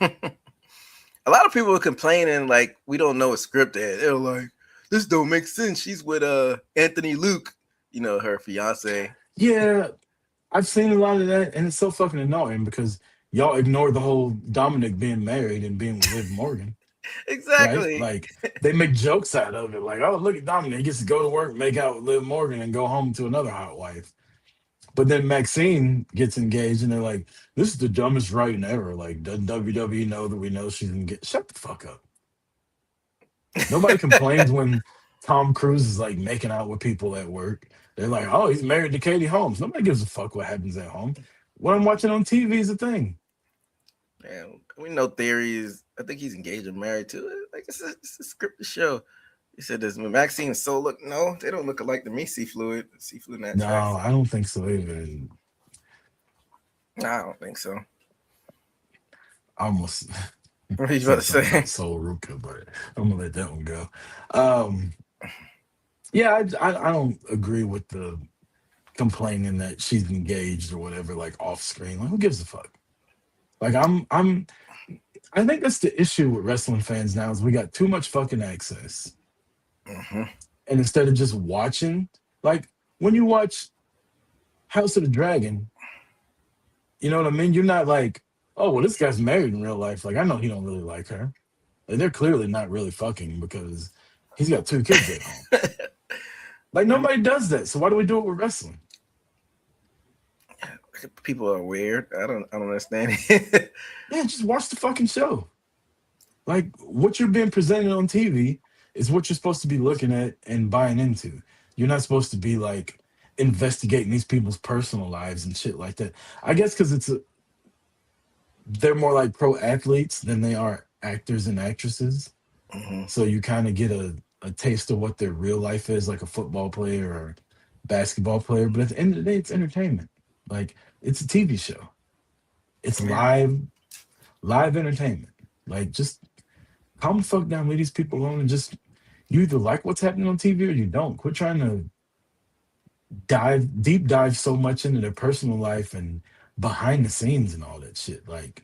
A lot of people are complaining like we don't know what script is. They're like, this don't make sense. She's with Anthony Luke, her fiance. Yeah, I've seen a lot of that, and it's so fucking annoying because y'all ignore the whole Dominic being married and being with Liv Morgan. Right? Exactly. Like they make jokes out of it, like, oh, look at Dominic, he gets to go to work, make out with Liv Morgan, and go home to another hot wife. But then Maxine gets engaged, and they're like, "This is the dumbest writing ever." Like, doesn't WWE know that we know she's engaged? Shut the fuck up. Nobody complains when Tom Cruise is like making out with people at work. They're like, "Oh, he's married to Katie Holmes." Nobody gives a fuck what happens at home. What I'm watching on TV is a thing. Man, we know theories. I think he's engaged or married too. Like it's a scripted show. He said, "Does Maxine and Soul look?" No, they don't look alike to me. Seafluid and No, I don't think so either. No, I don't think so. I almost What are you about to say? Soul Rucker, but I'm gonna let that one go. Yeah, I don't agree with the complaining that she's engaged or whatever, like off screen. Like, who gives a fuck? Like, I think that's the issue with wrestling fans now is we got too much fucking access. And instead of just watching, like when you watch House of the Dragon, you know what I mean? You're not like, oh, well, this guy's married in real life. Like, I know he don't really like her. Like, they're clearly not really fucking because he's got 2 kids at home. Like, nobody does that. So why do we do it with wrestling? People are weird. I don't understand it. Yeah, just watch the fucking show. Like, what you're being presented on TV is what you're supposed to be looking at and buying into. You're not supposed to be like investigating these people's personal lives and shit like that. I guess because they're more like pro athletes than they are actors and actresses. So you kind of get a taste of what their real life is, like a football player or basketball player. But at the end of the day, it's entertainment. Like, it's a TV show. It's live entertainment. Like, just calm the fuck down, leave these people alone, and just you either like what's happening on TV or you don't. Quit trying to deep dive so much into their personal life and behind the scenes and all that shit. Like,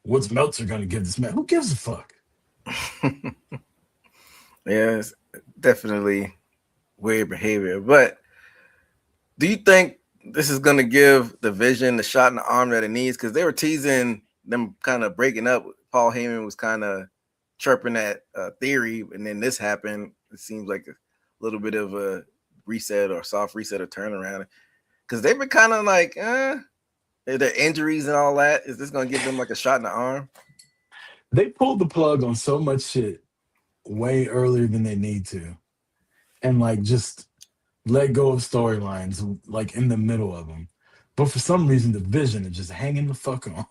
what's Meltzer gonna give this man? Who gives a fuck? Yeah, it's definitely weird behavior. But do you think this is going to give the Vision the shot in the arm that it needs? Because they were teasing them kind of breaking up. Paul Heyman was kind of chirping that theory, and then this happened. It seems like a little bit of a reset or soft reset or turnaround. Because they've been kind of like, The injuries and all that. Is this gonna give them like a shot in the arm? They pulled the plug on so much shit way earlier than they need to, and like just let go of storylines like in the middle of them. But for some reason, the vision is just hanging the fuck on.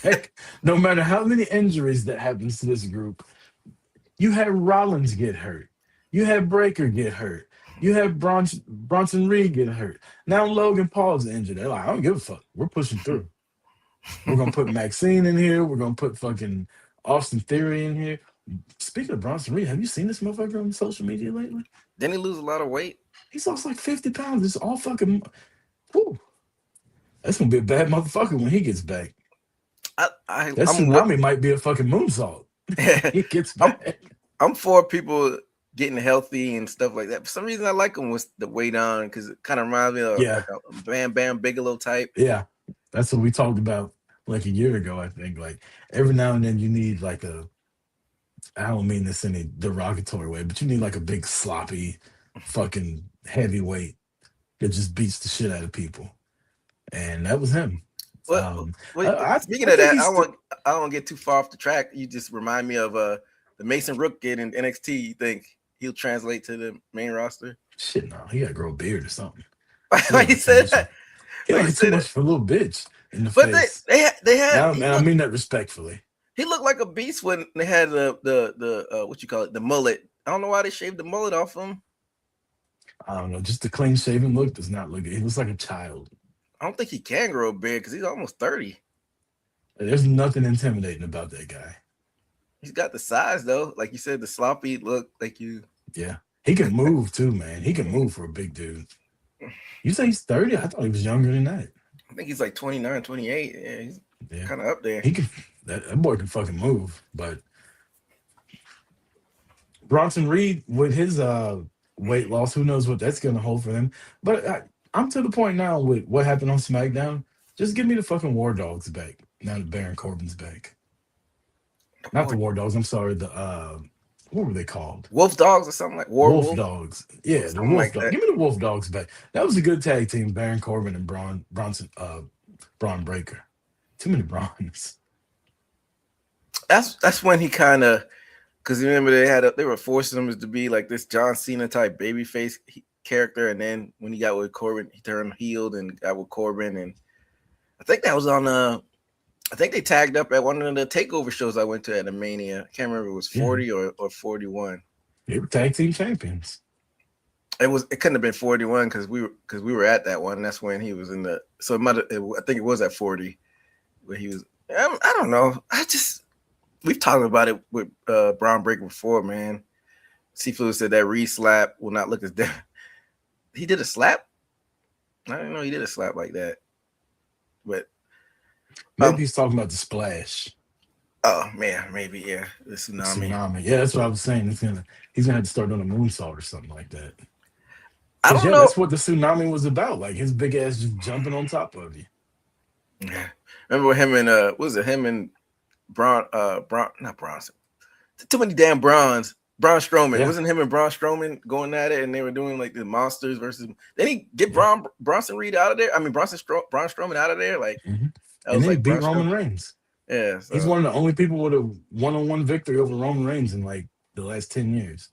Like, no matter how many injuries that happens to this group, you had Rollins get hurt, you had Breaker get hurt, you had Bronson Reed get hurt. Now Logan Paul's injured. They're like, I don't give a fuck. We're pushing through. We're gonna put Maxine in here. We're gonna put fucking Austin Theory in here. Speaking of Bronson Reed, have you seen this motherfucker on social media lately? Didn't he lose a lot of weight? He's lost like 50 pounds. It's all fucking. Whew. That's gonna be a bad motherfucker when he gets back. That tsunami might be a fucking moonsault. He gets back. I'm for people getting healthy and stuff like that. For some reason, I like him with the weight on because it kind of reminds me of like a Bam Bam Bigelow type. Yeah, that's what we talked about like a year ago. I think like every now and then you need like a. I don't mean this in a derogatory way, but you need like a big sloppy, fucking heavyweight that just beats the shit out of people, and that was him. Well, speaking of that, I don't get too far off the track. You just remind me of the Mason Rook kid in NXT. You think he'll translate to the main roster? Shit, no, he got to grow a beard or something. Why you said that? He like too much for a little bitch in the face. They had. I mean that respectfully. He looked like a beast when they had the what you call it, the mullet. I don't know why they shaved the mullet off him. I don't know. Just the clean shaven look does not look good. He looks like a child. I don't think he can grow a beard because he's almost 30. There's nothing intimidating about that guy. He's got the size though, like you said, the sloppy look. Like you. Yeah, he can move too, man. He can move for a big dude. You say he's 30? I thought he was younger than that. I think he's like 29, 28. Yeah, he's kind of up there. He can. That boy can fucking move. But Bronson Reed with his weight loss, who knows what that's gonna hold for him. But I'm to the point now with what happened on SmackDown. Just give me the fucking War Dogs back now that Baron Corbin's back. Not the War Dogs. I'm sorry. The what were they called? Wolf Dogs or something like Wolf Dogs. Yeah, the Wolf Dogs. Give me the Wolf Dogs back. That was a good tag team. Baron Corbin and Braun Breaker. Too many Brauns. That's when he kind of, because remember they were forcing him to be like this John Cena type babyface character, and then when he got with Corbin, he turned healed and got with Corbin, and I think that was on I think they tagged up at one of the takeover shows I went to at the Mania. I can't remember if it was 40 or 41. They were tag team champions. It couldn't have been 41 because we were at that one. That's when he was in the. So I think it was at 40 where he was. I don't know. We've talked about it with Braun Breaker before, man. Seafood said that re-slap will not look as different. He did a slap? I didn't know he did a slap like that. But maybe he's talking about the splash. Oh man, maybe yeah. The tsunami. Yeah, that's what I was saying. He's gonna have to start doing a moonsault or something like that. I don't know. That's what the tsunami was about. Like his big ass just jumping on top of you. Yeah. Remember him and what was it? Him and not Bronson. Too many damn Brons. Braun Strowman. Yeah. Wasn't him and Braun Strowman going at it, and they were doing like the monsters versus. Then he get Bronson Reed out of there. I mean Braun Strowman out of there. Like, and then he beat Roman Reigns. Yeah, so. He's one of the only people with a one-on-one victory over Roman Reigns in like the last 10 years.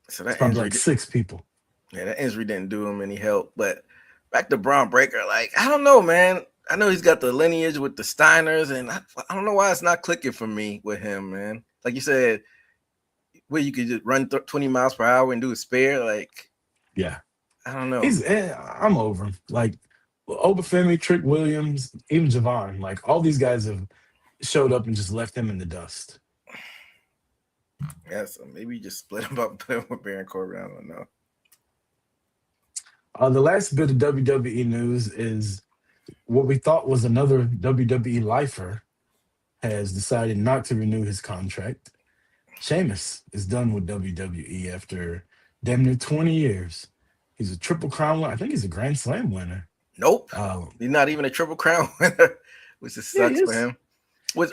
So that's probably like 6 people. Yeah, that injury didn't do him any help. But back to Braun Breaker, like I don't know, man. I know he's got the lineage with the Steiners, and I don't know why it's not clicking for me with him, man. Like you said, where you could just run 20 miles per hour and do a spare, like yeah, I don't know. I'm over him. Like Obafemi, Trick Williams, even Javon, like all these guys have showed up and just left him in the dust. Yeah, so maybe just split him up and put him with Baron Corbin. I don't know. The last bit of WWE news is what we thought was another WWE lifer has decided not to renew his contract. Sheamus is done with WWE after damn near 20 years. He's a Triple Crown winner. I think he's a Grand Slam winner. Nope. He's not even a Triple Crown winner, which just sucks for him.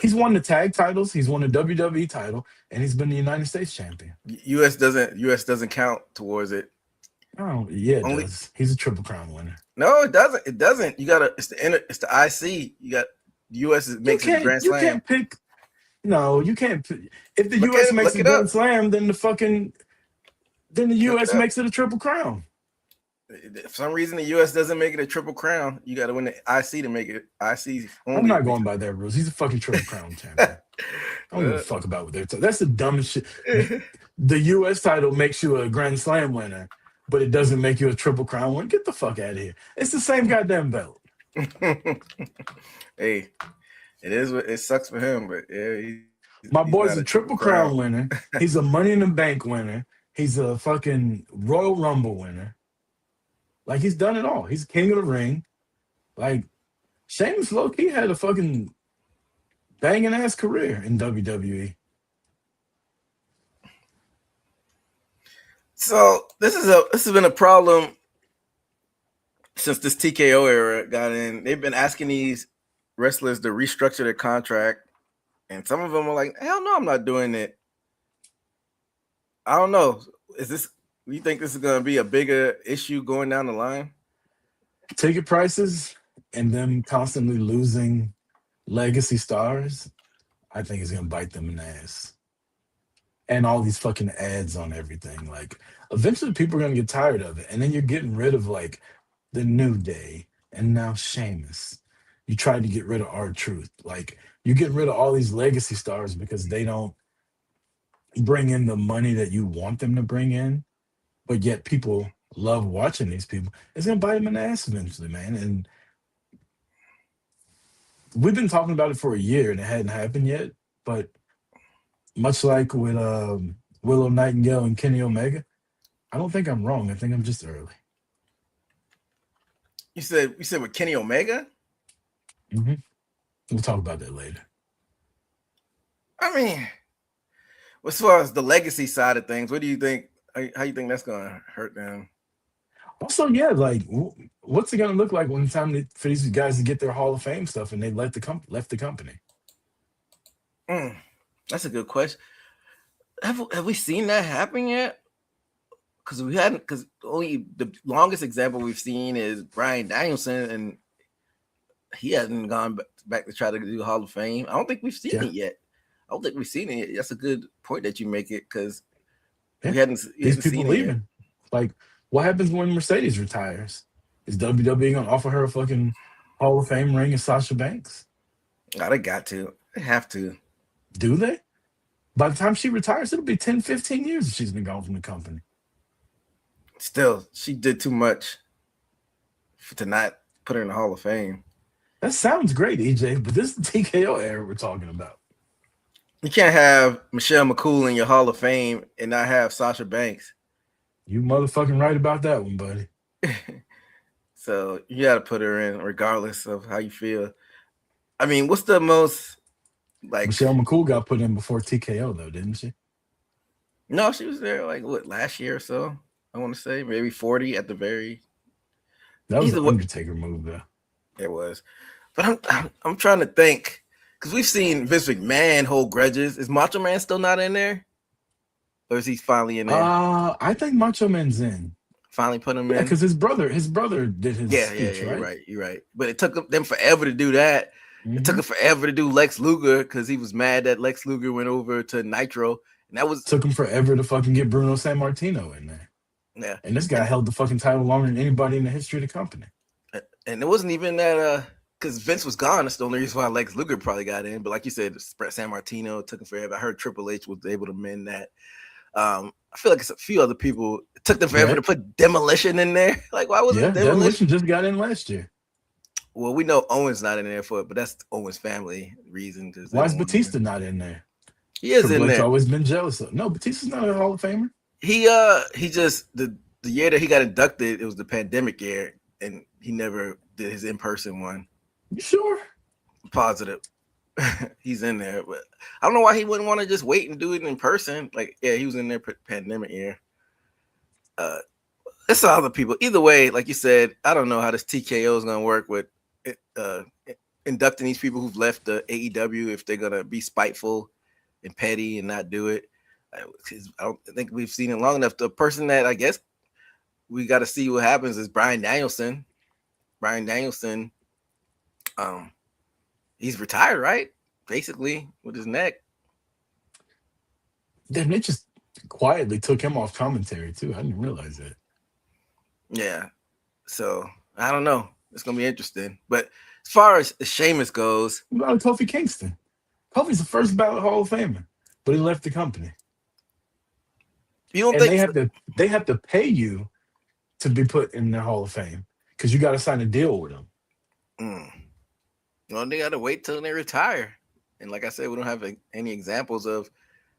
He's won the tag titles, he's won the WWE title, and he's been the United States champion. US doesn't count towards it. Oh, yeah, it does. He's a Triple Crown winner. No, it doesn't. It doesn't. You gotta. It's the IC. You got the US makes it a Grand You Slam. can't pick. No, you can't. If the Look at U.S. it. makes Look it it a Grand up. Slam, then the Look it U.S. up. makes it a Triple Crown. For some reason, the US doesn't make it a Triple Crown. You got to win the IC to make it. IC only. I'm not going by their rules. He's a fucking Triple Crown champion. I don't give a fuck about what they're talking. That's the dumbest shit. The U.S. title makes you a Grand Slam winner, but it doesn't make you a Triple Crown winner. Get the fuck out of here. It's the same goddamn belt. Hey, it is. It sucks for him, but yeah, My he's boy's not a Triple Crown winner. He's a Money in the Bank winner. He's a fucking Royal Rumble winner. Like, he's done it all. He's King of the Ring. Like, Sheamus low-key had a fucking banging ass career in WWE. So this has been a problem since this TKO era got in. They've been asking these wrestlers to restructure their contract, and some of them are like, "Hell no, I'm not doing it." I don't know. You think this is going to be a bigger issue going down the line? Ticket prices and them constantly losing legacy stars, I think is going to bite them in the ass. And all these fucking ads on everything. Like, eventually people are going to get tired of it. And then you're getting rid of, like, the New Day and now Sheamus. You tried to get rid of R-Truth. Like, you're getting rid of all these legacy stars because they don't bring in the money that you want them to bring in. But yet people love watching these people. It's going to bite them in the ass eventually, man. And we've been talking about it for a year and it hadn't happened yet. But much like with Willow Nightingale and Kenny Omega, I don't think I'm wrong. I think I'm just early. You said with Kenny Omega? Mm-hmm. We'll talk about that later. I mean, as far as the legacy side of things, what do you think? How you think that's going to hurt them? Also, yeah, like, what's it going to look like when it's time for these guys to get their Hall of Fame stuff and they left the company? That's a good question. Have we seen that happen yet? Because we hadn't. Because only the longest example we've seen is Bryan Danielson, and he hasn't gone back to try to do the Hall of Fame. I don't think we've seen it yet. I don't think we've seen it yet. That's a good point that you make it, because we hadn't. These people leaving. Like, what happens when Mercedes retires? Is WWE gonna offer her a fucking Hall of Fame ring as Sasha Banks? Oh, they got to. They have to. Do they? By the time she retires, it'll be 10, 15 years she's been gone from the company. Still, she did too much to not put her in the Hall of Fame. That sounds great, EJ, but this is the TKO era we're talking about. You can't have Michelle McCool in your Hall of Fame and not have Sasha Banks. You motherfucking right about that one, buddy. So you got to put her in regardless of how you feel. I mean, what's the most, like... Michelle McCool got put in before TKO, though, didn't she? No, she was there, like, what, last year or so? I want to say maybe 40 at the very... That was an Undertaker move, though. It was. But I'm trying to think, because we've seen Vince McMahon hold grudges. Is Macho Man still not in there? Or is he finally in there? I think Macho Man's in. Finally put him in? Because his brother did his speech, right? You're right. But it took them forever to do that. Mm-hmm. It took him forever to do Lex Luger because he was mad that Lex Luger went over to Nitro. And that was... Took him forever to fucking get Bruno Sammartino in there. Yeah. And this guy held the fucking title longer than anybody in the history of the company. And it wasn't even that... because Vince was gone. That's the only reason why Lex Luger probably got in. But like you said, Sammartino took him forever. I heard Triple H was able to mend that. I feel like it's a few other people. It took them forever to put Demolition in there. Like, why was it Demolition just got in last year. Well, we know Owen's not in there for it, but that's Owen's family reason. Why is Batista not in there? He is in there. Always been jealous of. No, Batista's not a Hall of Famer. He just the year that he got inducted, it was the pandemic year, and he never did his in-person one. You sure? Positive. He's in there, but I don't know why he wouldn't want to just wait and do it in person. Like, yeah, he was in there pandemic year. It's other people. Either way, like you said, I don't know how this TKO is gonna work with inducting these people who've left the AEW, if they're gonna be spiteful and petty and not do it. I don't think we've seen it long enough. The person that I guess we got to see what happens is Bryan Danielson. Bryan Danielson, he's retired, right? Basically, with his neck. Then they just quietly took him off commentary too. I didn't realize that. Yeah. So I don't know. It's gonna be interesting. But as far as Sheamus goes, What about Kofi Kingston? Kofi's the first ballot Hall of Famer, but he left the company. you don't And think they have to pay you to be put in the Hall of Fame because you got to sign a deal with them. Well, they gotta wait till they retire. And like I said, we don't have any examples of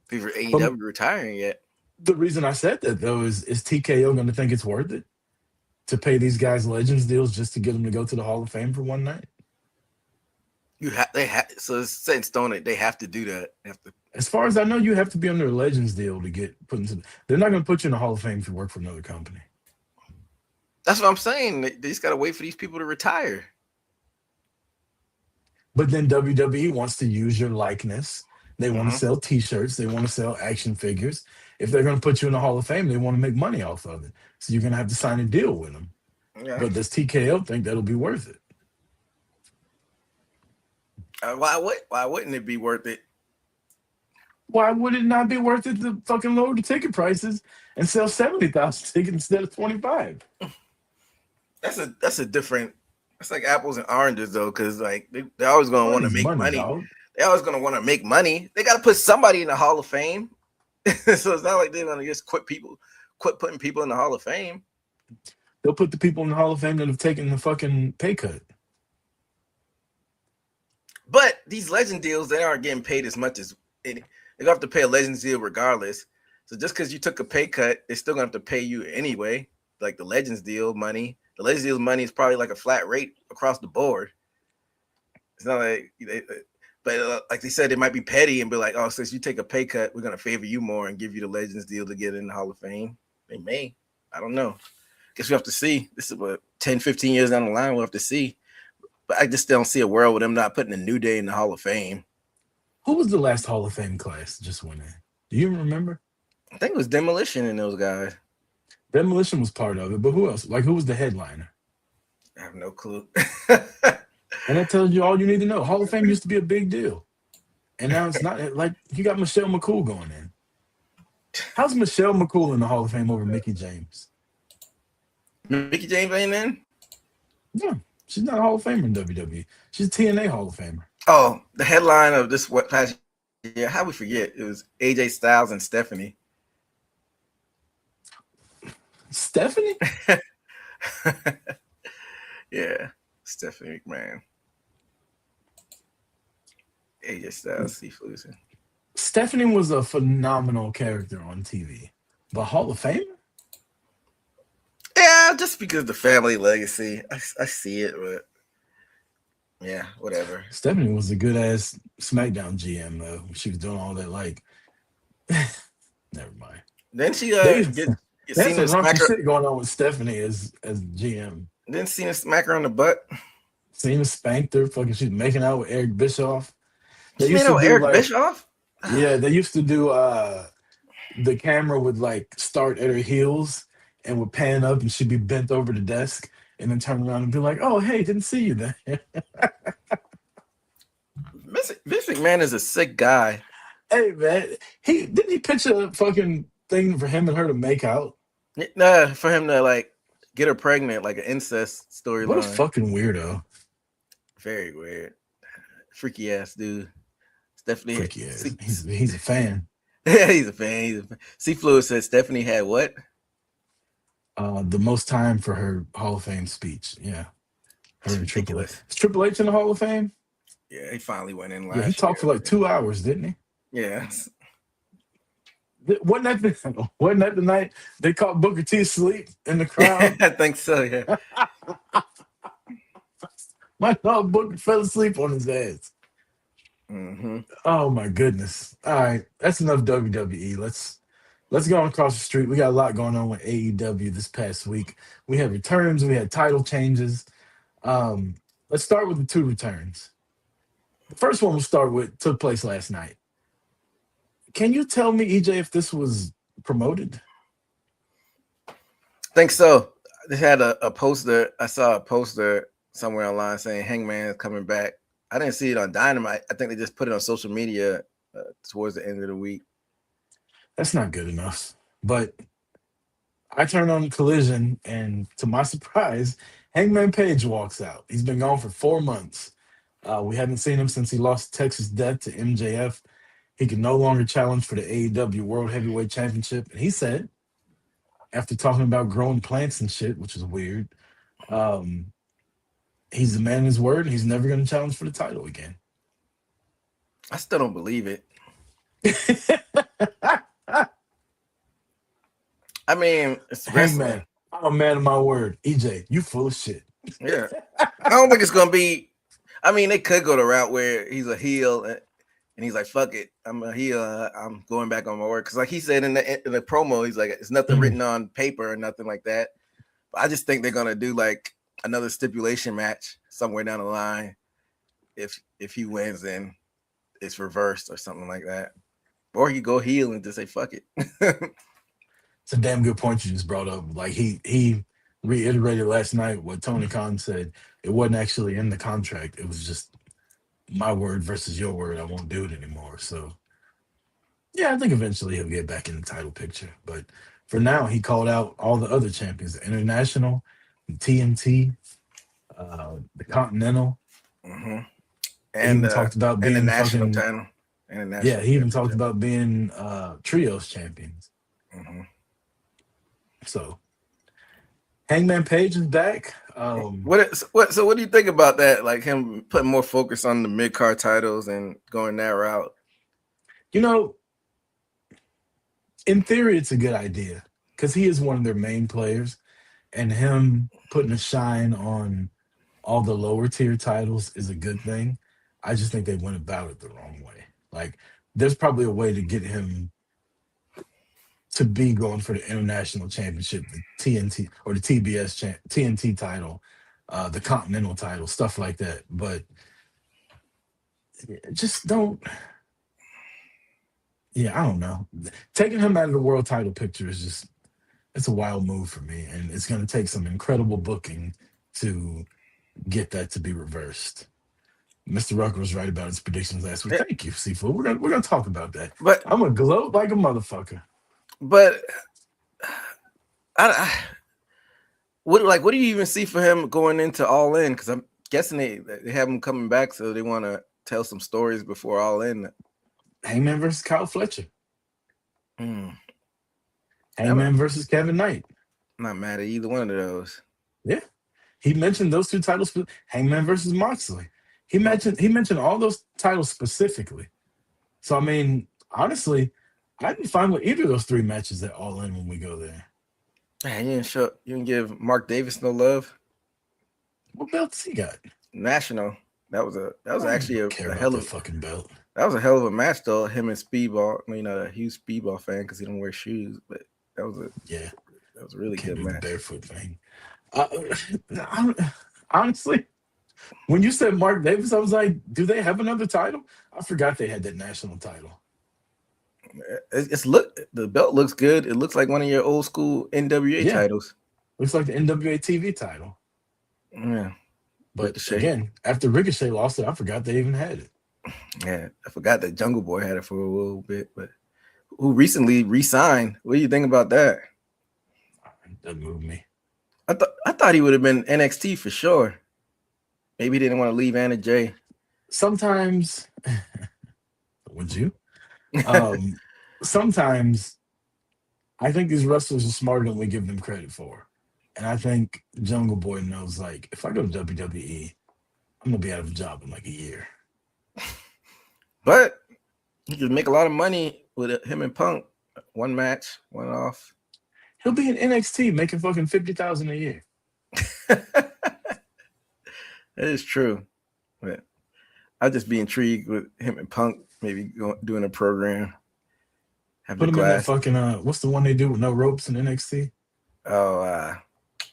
people at But AEW retiring yet. the reason I said that though is TKO going to think it's worth it to pay these guys legends deals just to get them to go to the Hall of Fame for one night? So it's set in stone that they have to do that. They have to. As far as I know, you have to be under a legends deal to get put into. They're not going to put you in the Hall of Fame if you work for another company. That's what I'm saying. They just gotta wait for these people to retire. But then WWE wants to use your likeness. They want to sell T-shirts. They want to sell action figures. If they're going to put you in the Hall of Fame, they want to make money off of it. So you're going to have to sign a deal with them. Yeah. But does TKO think that'll be worth it? Why wouldn't it be worth it? Why would it not be worth it to fucking lower the ticket prices and sell 70,000 tickets instead of 25? That's a different. It's like apples and oranges though, because like they're always going to want to make money. They're always going to want to make money. They got to put somebody in the Hall of Fame. So it's not like they're going to just quit putting people in the Hall of Fame. They'll put the people in the Hall of Fame that have taken the fucking pay cut. But these legend deals, they aren't getting paid as much as they're gonna have to pay a legends deal regardless. So just because you took a pay cut, they're still gonna have to pay you anyway. Like the legends deal money. The legends deal money is probably like a flat rate across the board. It's not like like they said, it might be petty and be like, oh, since you take a pay cut, we're gonna favor you more and give you the legends deal to get in the Hall of Fame. They may. I don't know. Guess we have to see. This is what 10, 15 years down the line, we'll have to see. But I just don't see a world with them not putting a New Day in the Hall of Fame. Who was the last Hall of Fame class just went in? Do you remember? I think it was Demolition and those guys. Demolition was part of it, but who else? Like, who was the headliner? I have no clue. And that tells you all you need to know. Hall of Fame used to be a big deal. And now it's not. Like, you got Michelle McCool going in. How's Michelle McCool in the Hall of Fame over Mickie James? Mickie James ain't in? Yeah. She's not a Hall of Famer in WWE. She's a TNA Hall of Famer. Oh, the headline of this past year, how we forget? It was AJ Styles and Stephanie. Stephanie? Yeah, Stephanie McMahon. AJ Styles, Seaflusen. Stephanie was a phenomenal character on TV. But Hall of Famer? Yeah, just because the family legacy. I see it, but yeah, whatever. Stephanie was a good ass SmackDown GM though. She was doing all that like never mind. Then she There's Cena some smack her. shit going on with Stephanie as GM. Didn't Cena smack her on the butt? Cena spanked her. Fucking she's making out with Eric Bischoff. She made out with Eric Bischoff? Yeah, they used to do the camera would like start at her heels and would pan up and she'd be bent over the desk and then turn around and be like, oh, hey, didn't see you there. Vince McMahon is a sick guy. Hey, man, didn't he pitch a fucking thing for him and her to make out? Nah, for him to like get her pregnant, like an incest storyline. What a fucking weirdo. Very weird. Freaky ass dude. Stephanie. Freaky ass. He's a fan. Yeah, he's a fan. C-Fluid said Stephanie had what? The most time for her Hall of Fame speech. Yeah. Her and Triple H. Ridiculous. Is Triple H in the Hall of Fame? Yeah, he finally went in last Yeah, he talked for like 2 hours, didn't he? Yeah. Wasn't that the night they caught Booker T asleep in the crowd? I think so, yeah. My dog Booker fell asleep on his ass. Mm-hmm. Oh my goodness. All right. That's enough WWE. Let's go on across the street. We got a lot going on with AEW this past week. We had returns, we had title changes. Let's start with the two returns. The first one took place last night. Can you tell me, EJ, if this was promoted? I think so. They had a poster. I saw a poster somewhere online saying Hangman is coming back. I didn't see it on Dynamite. I think they just put it on social media towards the end of the week. That's not good enough. But I turn on Collision, and to my surprise, Hangman Page walks out. He's been gone for 4 months. We haven't seen him since he lost Texas Death to MJF. He can no longer challenge for the AEW World Heavyweight Championship. And he said, after talking about growing plants and shit, which is weird, he's the man of his word, and he's never going to challenge for the title again. I still don't believe it. I mean, it's wrestling. Hangman, I'm a man of my word. EJ, you full of shit. Yeah. I don't think it's going to be. I mean, they could go the route where he's a heel and he's like, fuck it. I'm a heel. I'm going back on my word. Because like he said in the promo, he's like, it's nothing written on paper or nothing like that. But I just think they're going to do like another stipulation match somewhere down the line. If he wins, then it's reversed or something like that. Or you go heel and just say, fuck it. It's a damn good point you just brought up. Like he reiterated last night what Tony Khan said. It wasn't actually in the contract. It was just my word versus your word. I won't do it anymore. So yeah, I think eventually he'll get back in the title picture. But for now, he called out all the other champions, the International, the TNT, the Continental. Mm-hmm. And he talked about being the national title. Yeah, he even talked about being trios champions. Mm-hmm. So Hangman Page is back. So what do you think about that? Like him putting more focus on the mid-card titles and going that route? You know, in theory, it's a good idea because he is one of their main players, and him putting a shine on all the lower tier titles is a good thing. I just think they went about it the wrong way. Like, there's probably a way to get him to be going for the international championship, the TNT or the TBS TNT title, the Continental title, stuff like that. But just don't. Yeah, I don't know. Taking him out of the world title picture is just, it's a wild move for me. And it's going to take some incredible booking to get that to be reversed. Mr. Rucker was right about his predictions last week. Thank you, Seafood. We're gonna talk about that. But I'm gonna gloat like a motherfucker. But what do you even see for him going into All In? Because I'm guessing they have him coming back, so they want to tell some stories before All In. Hangman versus Kyle Fletcher. Hangman versus Kevin Knight. I'm not mad at either one of those. Yeah, he mentioned those two titles. Hangman versus Moxley. He mentioned all those titles specifically. So I mean, honestly, I'd be fine with either of those three matches at All In when we go there. Man, you didn't give Mark Davis no love. What belts he got? National. That was actually a hell of a fucking belt. That was a hell of a match though. Him and Speedball. I mean, a huge Speedball fan because he don't wear shoes, but that was a really good match. The barefoot thing. Honestly, when you said Mark Davis, I was like, do they have another title? I forgot they had that national title. The belt looks good. It looks like one of your old school NWA titles. Looks like the NWA TV title. Yeah. But again, after Ricochet lost it, I forgot they even had it. Yeah, I forgot that Jungle Boy had it for a little bit, but who recently re-signed. What do you think about that? It doesn't move me. I thought he would have been NXT for sure. Maybe he didn't want to leave Anna Jay. Sometimes, would you? Sometimes I think these wrestlers are smarter than we give them credit for. And I think Jungle Boy knows, like, if I go to WWE, I'm going to be out of a job in like a year. But he could make a lot of money with him and Punk. One match, one off. He'll be in NXT making fucking $50,000 a year. That is true. But I'd just be intrigued with him and Punk maybe doing a program. Put him in that fucking, what's the one they do with no ropes in NXT? Oh,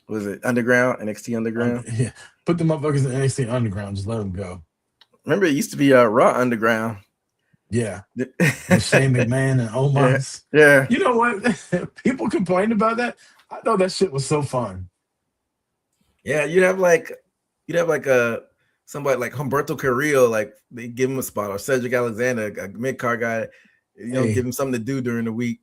was it Underground? NXT Underground? Yeah. Put the motherfuckers in NXT Underground. Just let them go. Remember, it used to be Raw Underground. Yeah. With Shane McMahon and Omos. Yeah. You know what? People complained about that. I thought that shit was so fun. Yeah, you'd have like you'd have like somebody like Humberto Carrillo, like they give him a spot, or Cedric Alexander, a mid card guy, Hey, give him something to do during the week.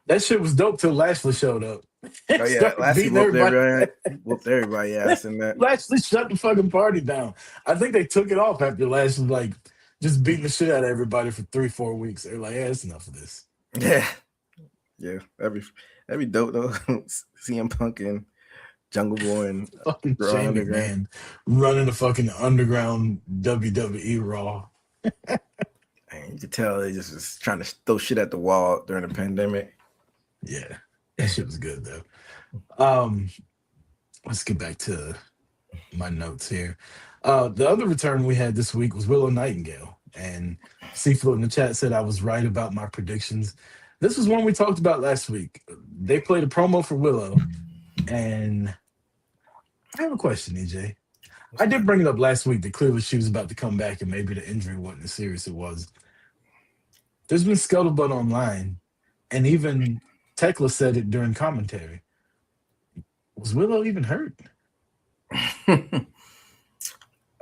that shit was dope till Lashley showed up. Oh yeah, Started Lashley beating everybody. whooped everybody ass in that. Lashley shut the fucking party down. I think they took it off after Lashley like just beating the shit out of everybody for 3-4 weeks. They're like, yeah, it's enough of this. Yeah, yeah, that'd be dope though. CM Punk and Jungle Boy and Fucking Raw Shane Underground. McMahon running the fucking underground WWE Raw. Man, you could tell they just was trying to throw shit at the wall during the pandemic. Yeah, that shit was good though. Let's get back to my notes here. The other return we had this week was Willow Nightingale, and Seafloat in the chat said I was right about my predictions. This was one we talked about last week. They played a promo for Willow, and I have a question, EJ. I did bring it up last week that clearly she was about to come back, and maybe the injury wasn't as serious as it was. There's been scuttlebutt online, and even Tekla said it during commentary. Was Willow even hurt? I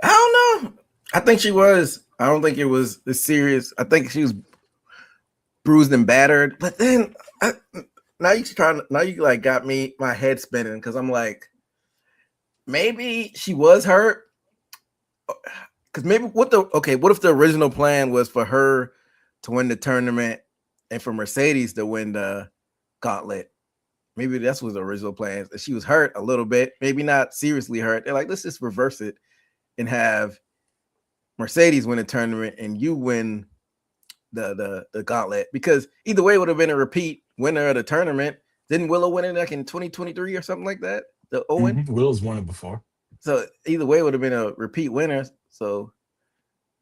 don't know. I think she was. I don't think it was as serious. I think she was bruised and battered. But then now you like got me my head spinning because I'm like, maybe she was hurt. Because maybe what if the original plan was for her to win the tournament and for Mercedes to win the gauntlet? Maybe that's what the original plan. She was hurt a little bit, maybe not seriously hurt. They're like, let's just reverse it and have Mercedes win the tournament and you win the gauntlet. Because either way, it would have been a repeat winner of the tournament. Didn't Willow win it like in 2023 or something like that? The Owen? Willow's won it before. So either way, it would have been a repeat winner. So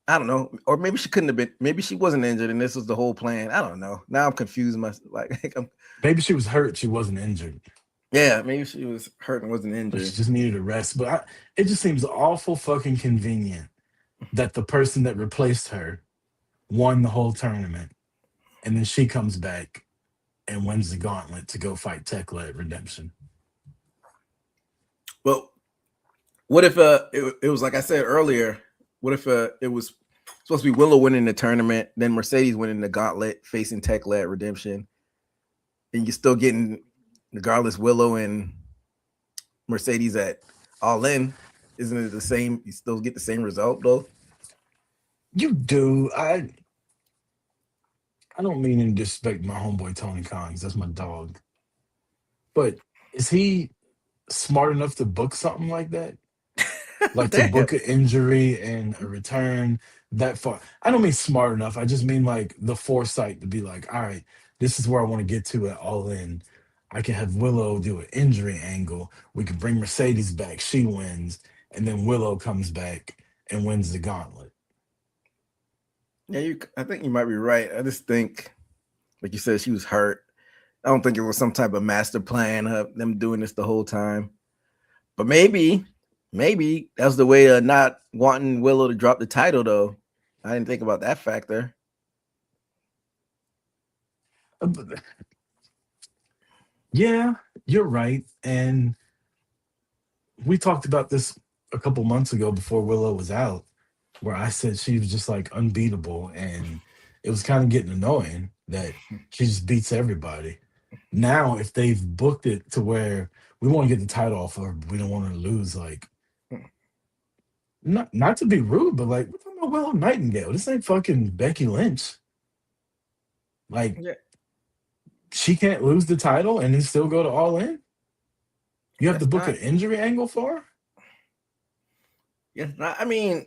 I don't know. Or maybe she couldn't have been. Maybe she wasn't injured and this was the whole plan. I don't know. Now I'm confused. Maybe she was hurt. She wasn't injured. Yeah, maybe she was hurt and wasn't injured. She just needed a rest. But it just seems awful fucking convenient that the person that replaced her won the whole tournament, and then she comes back and wins the gauntlet to go fight Tekla at Redemption. Well, what if it was like I said earlier? What if it was supposed to be Willow winning the tournament, then Mercedes winning the gauntlet, facing Tekla at Redemption, and you're still getting, regardless, Willow and Mercedes at All In? Isn't it the same? You still get the same result though. You do. I don't mean to disrespect my homeboy Tony Khan, because that's my dog. But is he smart enough to book something like that? Like to book an injury and a return that far? I don't mean smart enough. I just mean like the foresight to be like, all right, this is where I want to get to at All In. I can have Willow do an injury angle. We can bring Mercedes back. She wins. And then Willow comes back and wins the gauntlet. Yeah, I think you might be right. I just think, like you said, she was hurt. I don't think it was some type of master plan of them doing this the whole time. But maybe that was the way of not wanting Willow to drop the title, though. I didn't think about that factor. Yeah, you're right. And we talked about this a couple months ago before Willow was out, where I said she was just like unbeatable, and it was kind of getting annoying that she just beats everybody. Now, if they've booked it to where we want to get the title off her, but we don't want her to lose, like, not to be rude, but like, we're talking about Willow Nightingale. This ain't fucking Becky Lynch. Like, she can't lose the title and then still go to All In. You have to book an injury angle for her. Yeah, I mean,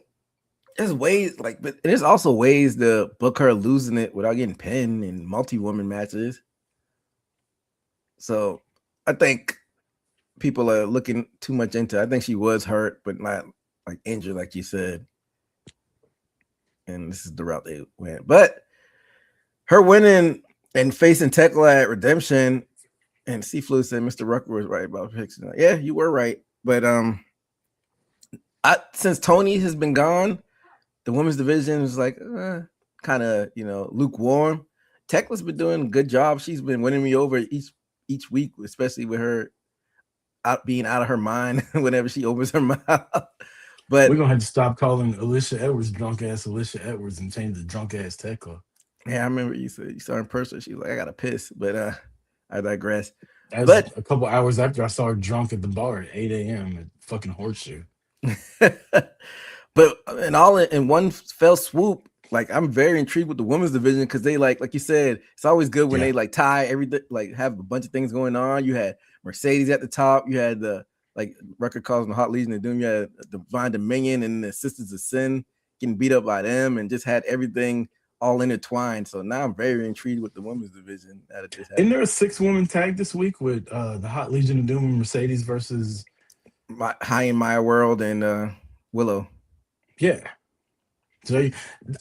there's ways but there's also ways to book her losing it without getting pinned in multi-woman matches. So I think people are looking too much into it. I think she was hurt, but not like injured, like you said. And this is the route they went. But her winning and facing Tekla at Redemption, and Seaflu said Mr. Rucker was right about picks. Yeah, you were right. But since Tony has been gone, the women's division is like kind of lukewarm. Tekla's been doing a good job. She's been winning me over each week, especially with her being out of her mind whenever she opens her mouth. We're But gonna have to stop calling Alicia Edwards drunk ass Alicia Edwards and change the drunk ass Tekla. yeah, I remember you said you saw her in person. She was like, I gotta piss, but I digress. As But a couple hours after I saw her drunk at the bar at 8 a.m. at fucking Horseshoe. but in one fell swoop, like I'm very intrigued with the women's division because they like you said, it's always good when Yeah. they like tie everything, like have a bunch of things going on. You had Mercedes at the top, you had the like Rucker calls them the Hot Legion of Doom, you had the Divine Dominion and the Sisters of Sin getting beat up by them, and just had everything all intertwined. So now I'm very intrigued with the women's division that it just Isn't happened. there a 6-woman tag this week with the Hot Legion of Doom and Mercedes versus High in My World and Willow. yeah. So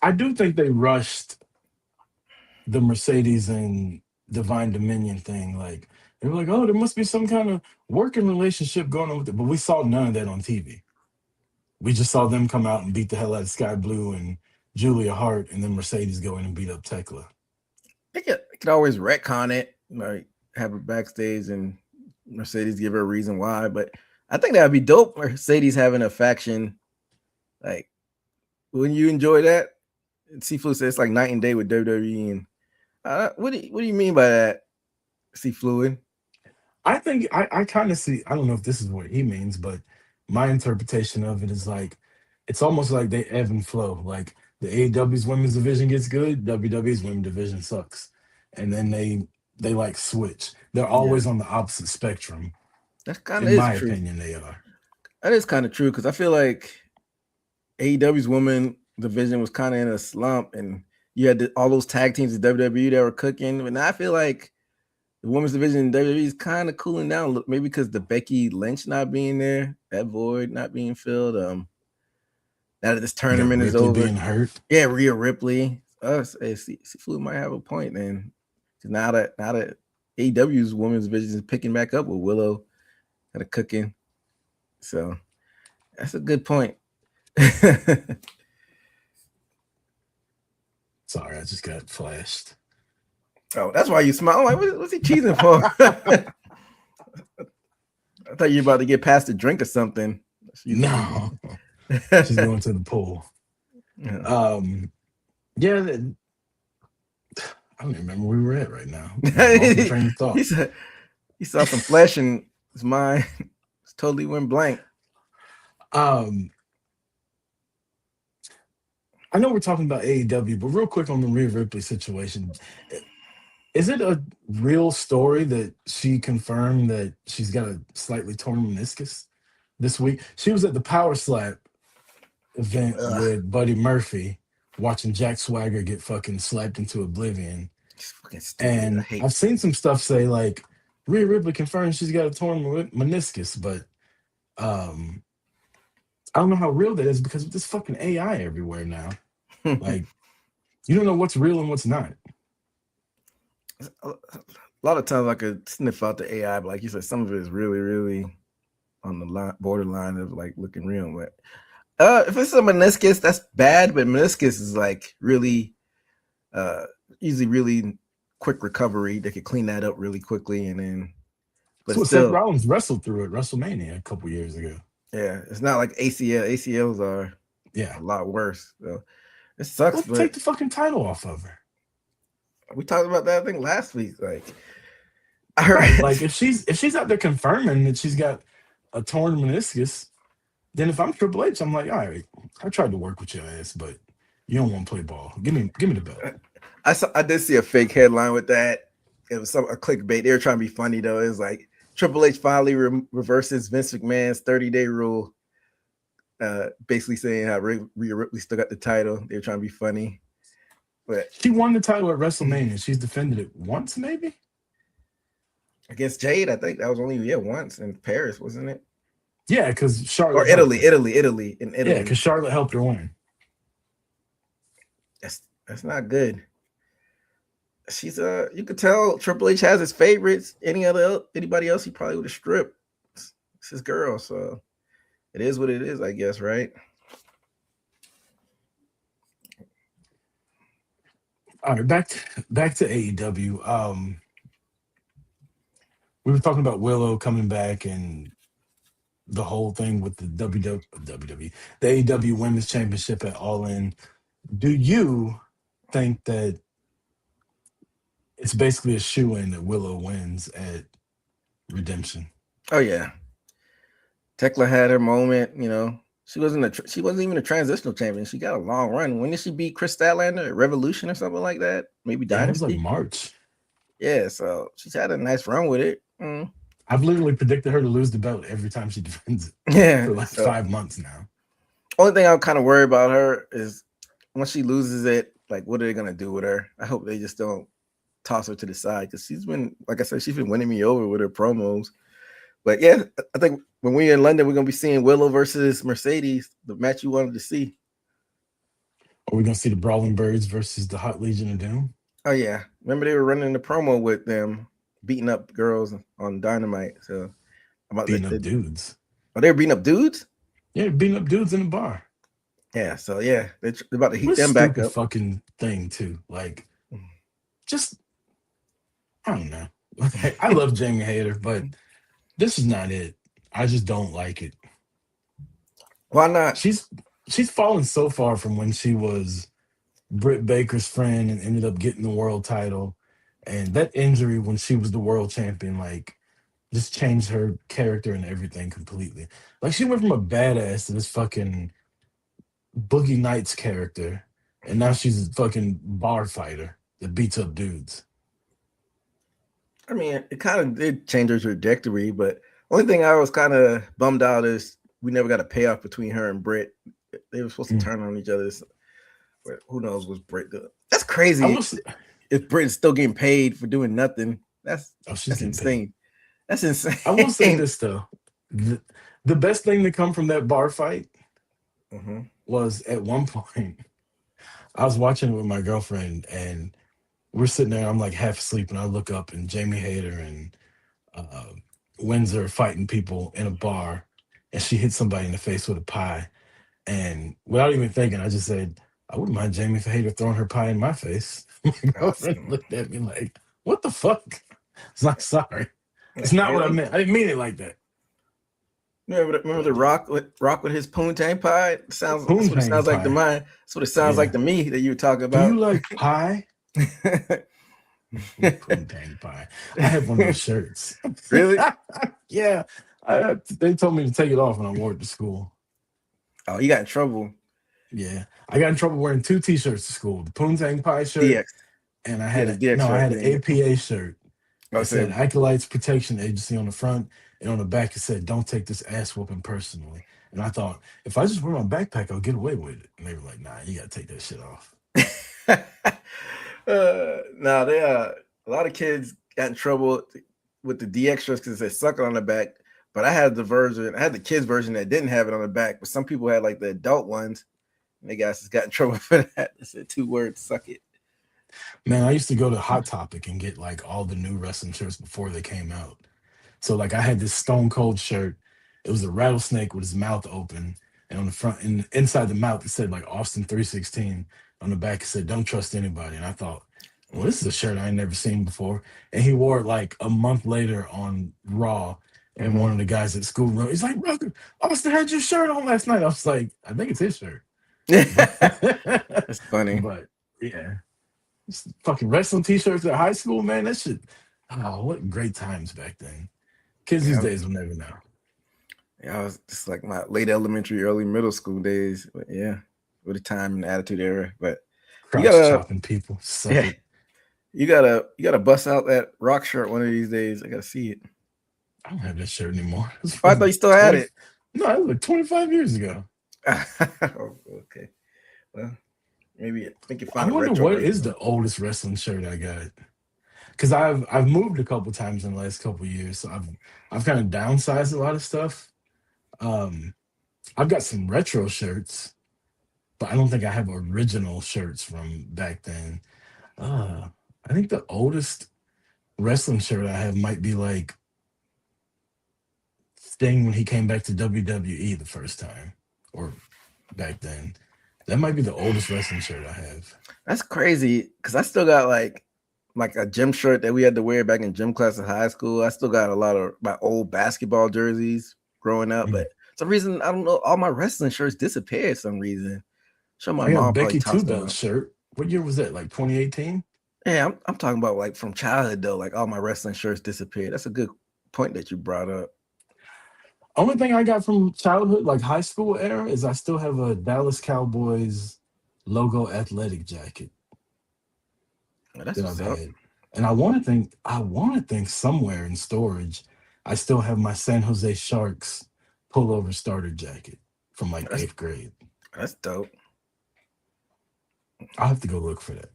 I do think they rushed the Mercedes and Divine Dominion thing. Like they were like, oh, there must be some kind of working relationship going on with it. But we saw none of that on TV. We just saw them come out and beat the hell out of Sky Blue and Julia Hart, and then Mercedes go in and beat up Tekla. They could always retcon it, like have her backstage and Mercedes give her a reason why. But I think that would be dope. Mercedes having a faction, like, wouldn't you enjoy that? Seaflu says it's like night and day with WWE. And what do you mean by that, Seafluid? I think I kind of see. I don't know if this is what he means, but my interpretation of it is like it's almost like they ebb and flow. Like the AEW's women's division gets good, WWE's women's division sucks, and then they like switch. They're always on the opposite spectrum. That kind In of my is true. opinion, they are. That is kind of true because I feel like AEW's women division was kind of in a slump, and you had all those tag teams at WWE that were cooking. And I feel like the women's division in WWE is kind of cooling down, maybe because the Becky Lynch not being there, that void not being filled. Now that this tournament is over, being hurt. Yeah, Rhea Ripley. Seaflu might have a point, man. Now that AEW's women's division is picking back up with Willow kind of cooking, so that's a good point. Sorry, I just got flashed. Oh, that's why you smile. Like, what's he cheesing for? I thought you were about to get past the drink or something. No, she's going to the pool. Yeah. Yeah, I don't even remember where we were at right now. Train of thought. He saw some flesh and his mind totally went blank. I know we're talking about AEW, but real quick on the Rhea Ripley situation. Is it a real story that she confirmed that she's got a slightly torn meniscus this week? She was at the Power Slap event with Buddy Murphy watching Jack Swagger get fucking slapped into oblivion. Fucking stupid. And I've seen some stuff say like Rhea Ripley confirmed she's got a torn meniscus, but I don't know how real that is because of this fucking AI everywhere now. Like, you don't know what's real and what's not. A lot of times I could sniff out the AI, but like you said, some of it is really, really on the borderline of like looking real. But if it's a meniscus, that's bad. But meniscus is like really, usually really quick recovery. They could clean that up really quickly, and then. But so still, Seth Rollins wrestled through it WrestleMania a couple years ago. Yeah, it's not like ACL. ACLs are a lot worse. So it sucks. But take the fucking title off of her. We talked about that I think last week. Like, I heard like if she's out there confirming that she's got a torn meniscus, then if I'm Triple H, I'm like, all right, I tried to work with your ass, but you don't want to play ball. Give me the belt. I did see a fake headline with that. It was a clickbait. They were trying to be funny though. It was like Triple H finally reverses Vince McMahon's 30-day rule, basically saying how Rhea Ripley still got the title. They were trying to be funny. But she won the title at WrestleMania. She's defended it once, maybe? Against Jade, I think that was only once in Paris, wasn't it? Yeah, because Charlotte. Or Italy. Yeah, because Charlotte helped her win. That's not good. She's you could tell Triple H has his favorites. Anybody else he probably would have stripped. It's his girl, so it is what it is, I guess, right? All right, back to AEW. We were talking about Willow coming back and the whole thing with the WWE, the AEW Women's Championship at All In. Do you think that it's basically a shoe-in that Willow wins at Redemption? Oh yeah, Tekla had her moment. You know, she wasn't even a transitional champion. She got a long run. When did she beat Chris Statlander at Revolution or something like that? Maybe Yeah, it was like Dynasty. March. Yeah, so she's had a nice run with it. I've literally predicted her to lose the belt every time she defends it Yeah, for like so 5 months now. only thing I'm kind of worried about her is once she loses it, like what are they gonna do with her? I hope they just don't toss her to the side because she's been, like I said, she's been winning me over with her promos. But yeah, I think when we're in London, we're gonna be seeing Willow versus Mercedes, the match you wanted to see. Are we gonna see the Brawling Birds versus the Hot Legion of Doom? Oh yeah, remember they were running the promo with them beating up girls on Dynamite. So about Beating up dudes. Oh, they were beating up dudes. Yeah, beating up dudes in a bar. Yeah, so yeah, they're about to heat What a them back stupid up. fucking thing too. Like, just I don't know. I love Jamie Hayter, but this is not it. I just don't like it. Why not? She's fallen so far from when she was Britt Baker's friend and ended up getting the world title. And that injury when she was the world champion, like, just changed her character and everything completely. Like, she went from a badass to this fucking Boogie Nights character, and now she's a fucking bar fighter that beats up dudes. I mean, it kind of did change her trajectory, but only thing I was kind of bummed out is we never got a payoff between her and Britt. They were supposed to turn on each other. But who knows what's Britt doing? That's crazy. If Britt's still getting paid for doing nothing, that's insane. Paid. That's insane. I will say this though: the best thing to come from that bar fight was at one point I was watching it with my girlfriend, and we're sitting there. I'm like half asleep, and I look up, and Jamie Hayter and Windsor fighting people in a bar, and she hit somebody in the face with a pie. And without even thinking, I just said, I wouldn't mind Jamie Hayter throwing her pie in my face. My girlfriend looked at me like, what the fuck? It's like, sorry. It's not what I meant. I didn't mean it like that. Remember the Rock with his poontang pie? That's what it sounds like to mine. That's what it sounds like to me that you were talking about. Do you like pie? Poontang pie. I have one of those shirts. Really? Yeah. They told me to take it off when I wore it to school. Oh, you got in trouble. Yeah. I got in trouble wearing 2 t-shirts to school. The Poontang Pie shirt. DX. And I had an APA shirt. It said Acolytes Protection Agency on the front, and on the back it said, don't take this ass whooping personally. And I thought, if I just wear my backpack, I'll get away with it. And they were like, nah, you gotta take that shit off. A lot of kids got in trouble with the DX shirts because it said sucker on the back. But I had the kids version that didn't have it on the back, but some people had like the adult ones, and they guys just got in trouble for that. It said 2 words, suck it. Man, I used to go to Hot Topic and get like all the new wrestling shirts before they came out. So like I had this Stone Cold shirt. It was a rattlesnake with his mouth open, and on the front and inside the mouth it said like Austin 316. On the back it said don't trust anybody. And I thought, well, this is a shirt I ain't never seen before. And he wore it like a month later on Raw, and one of the guys at school wrote, he's like, Rucker, Austin had your shirt on last night. I was like, I think it's his shirt. That's funny. But yeah. Fucking wrestling t-shirts at high school, man. That shit. Oh, what great times back then. Kids these days will never know. Yeah, I was just like my late elementary, early middle school days. But yeah, what a time and attitude era. But crotch chopping people. You gotta bust out that Rock shirt one of these days. I gotta see it. I don't have that shirt anymore. I thought you still had it. No, it was like 25 years ago. Oh, okay. Well, maybe I think you find. I wonder what is the oldest wrestling shirt I got. Because I've moved a couple times in the last couple of years, so I've kind of downsized a lot of stuff. I've got some retro shirts, but I don't think I have original shirts from back then. I think the oldest wrestling shirt I have might be like Sting when he came back to WWE the first time, or back then. That might be the oldest wrestling shirt I have. That's crazy because I still got like a gym shirt that we had to wear back in gym class in high school. I still got a lot of my old basketball jerseys growing up, but for some reason I don't know. All my wrestling shirts disappeared. For some reason. Sure, my I got mom probably Becky tossed Two them Belt out. shirt. What year was that? Like 2018? Yeah, I'm talking about like from childhood though. Like all my wrestling shirts disappeared. That's a good point that you brought up. Only thing I got from childhood, like high school era, is I still have a Dallas Cowboys logo athletic jacket Well, that's that I've what's up. had. And I want to think somewhere in storage, I still have my San Jose Sharks pullover starter jacket from like That's 8th grade. that's dope. I'll have to go look for that.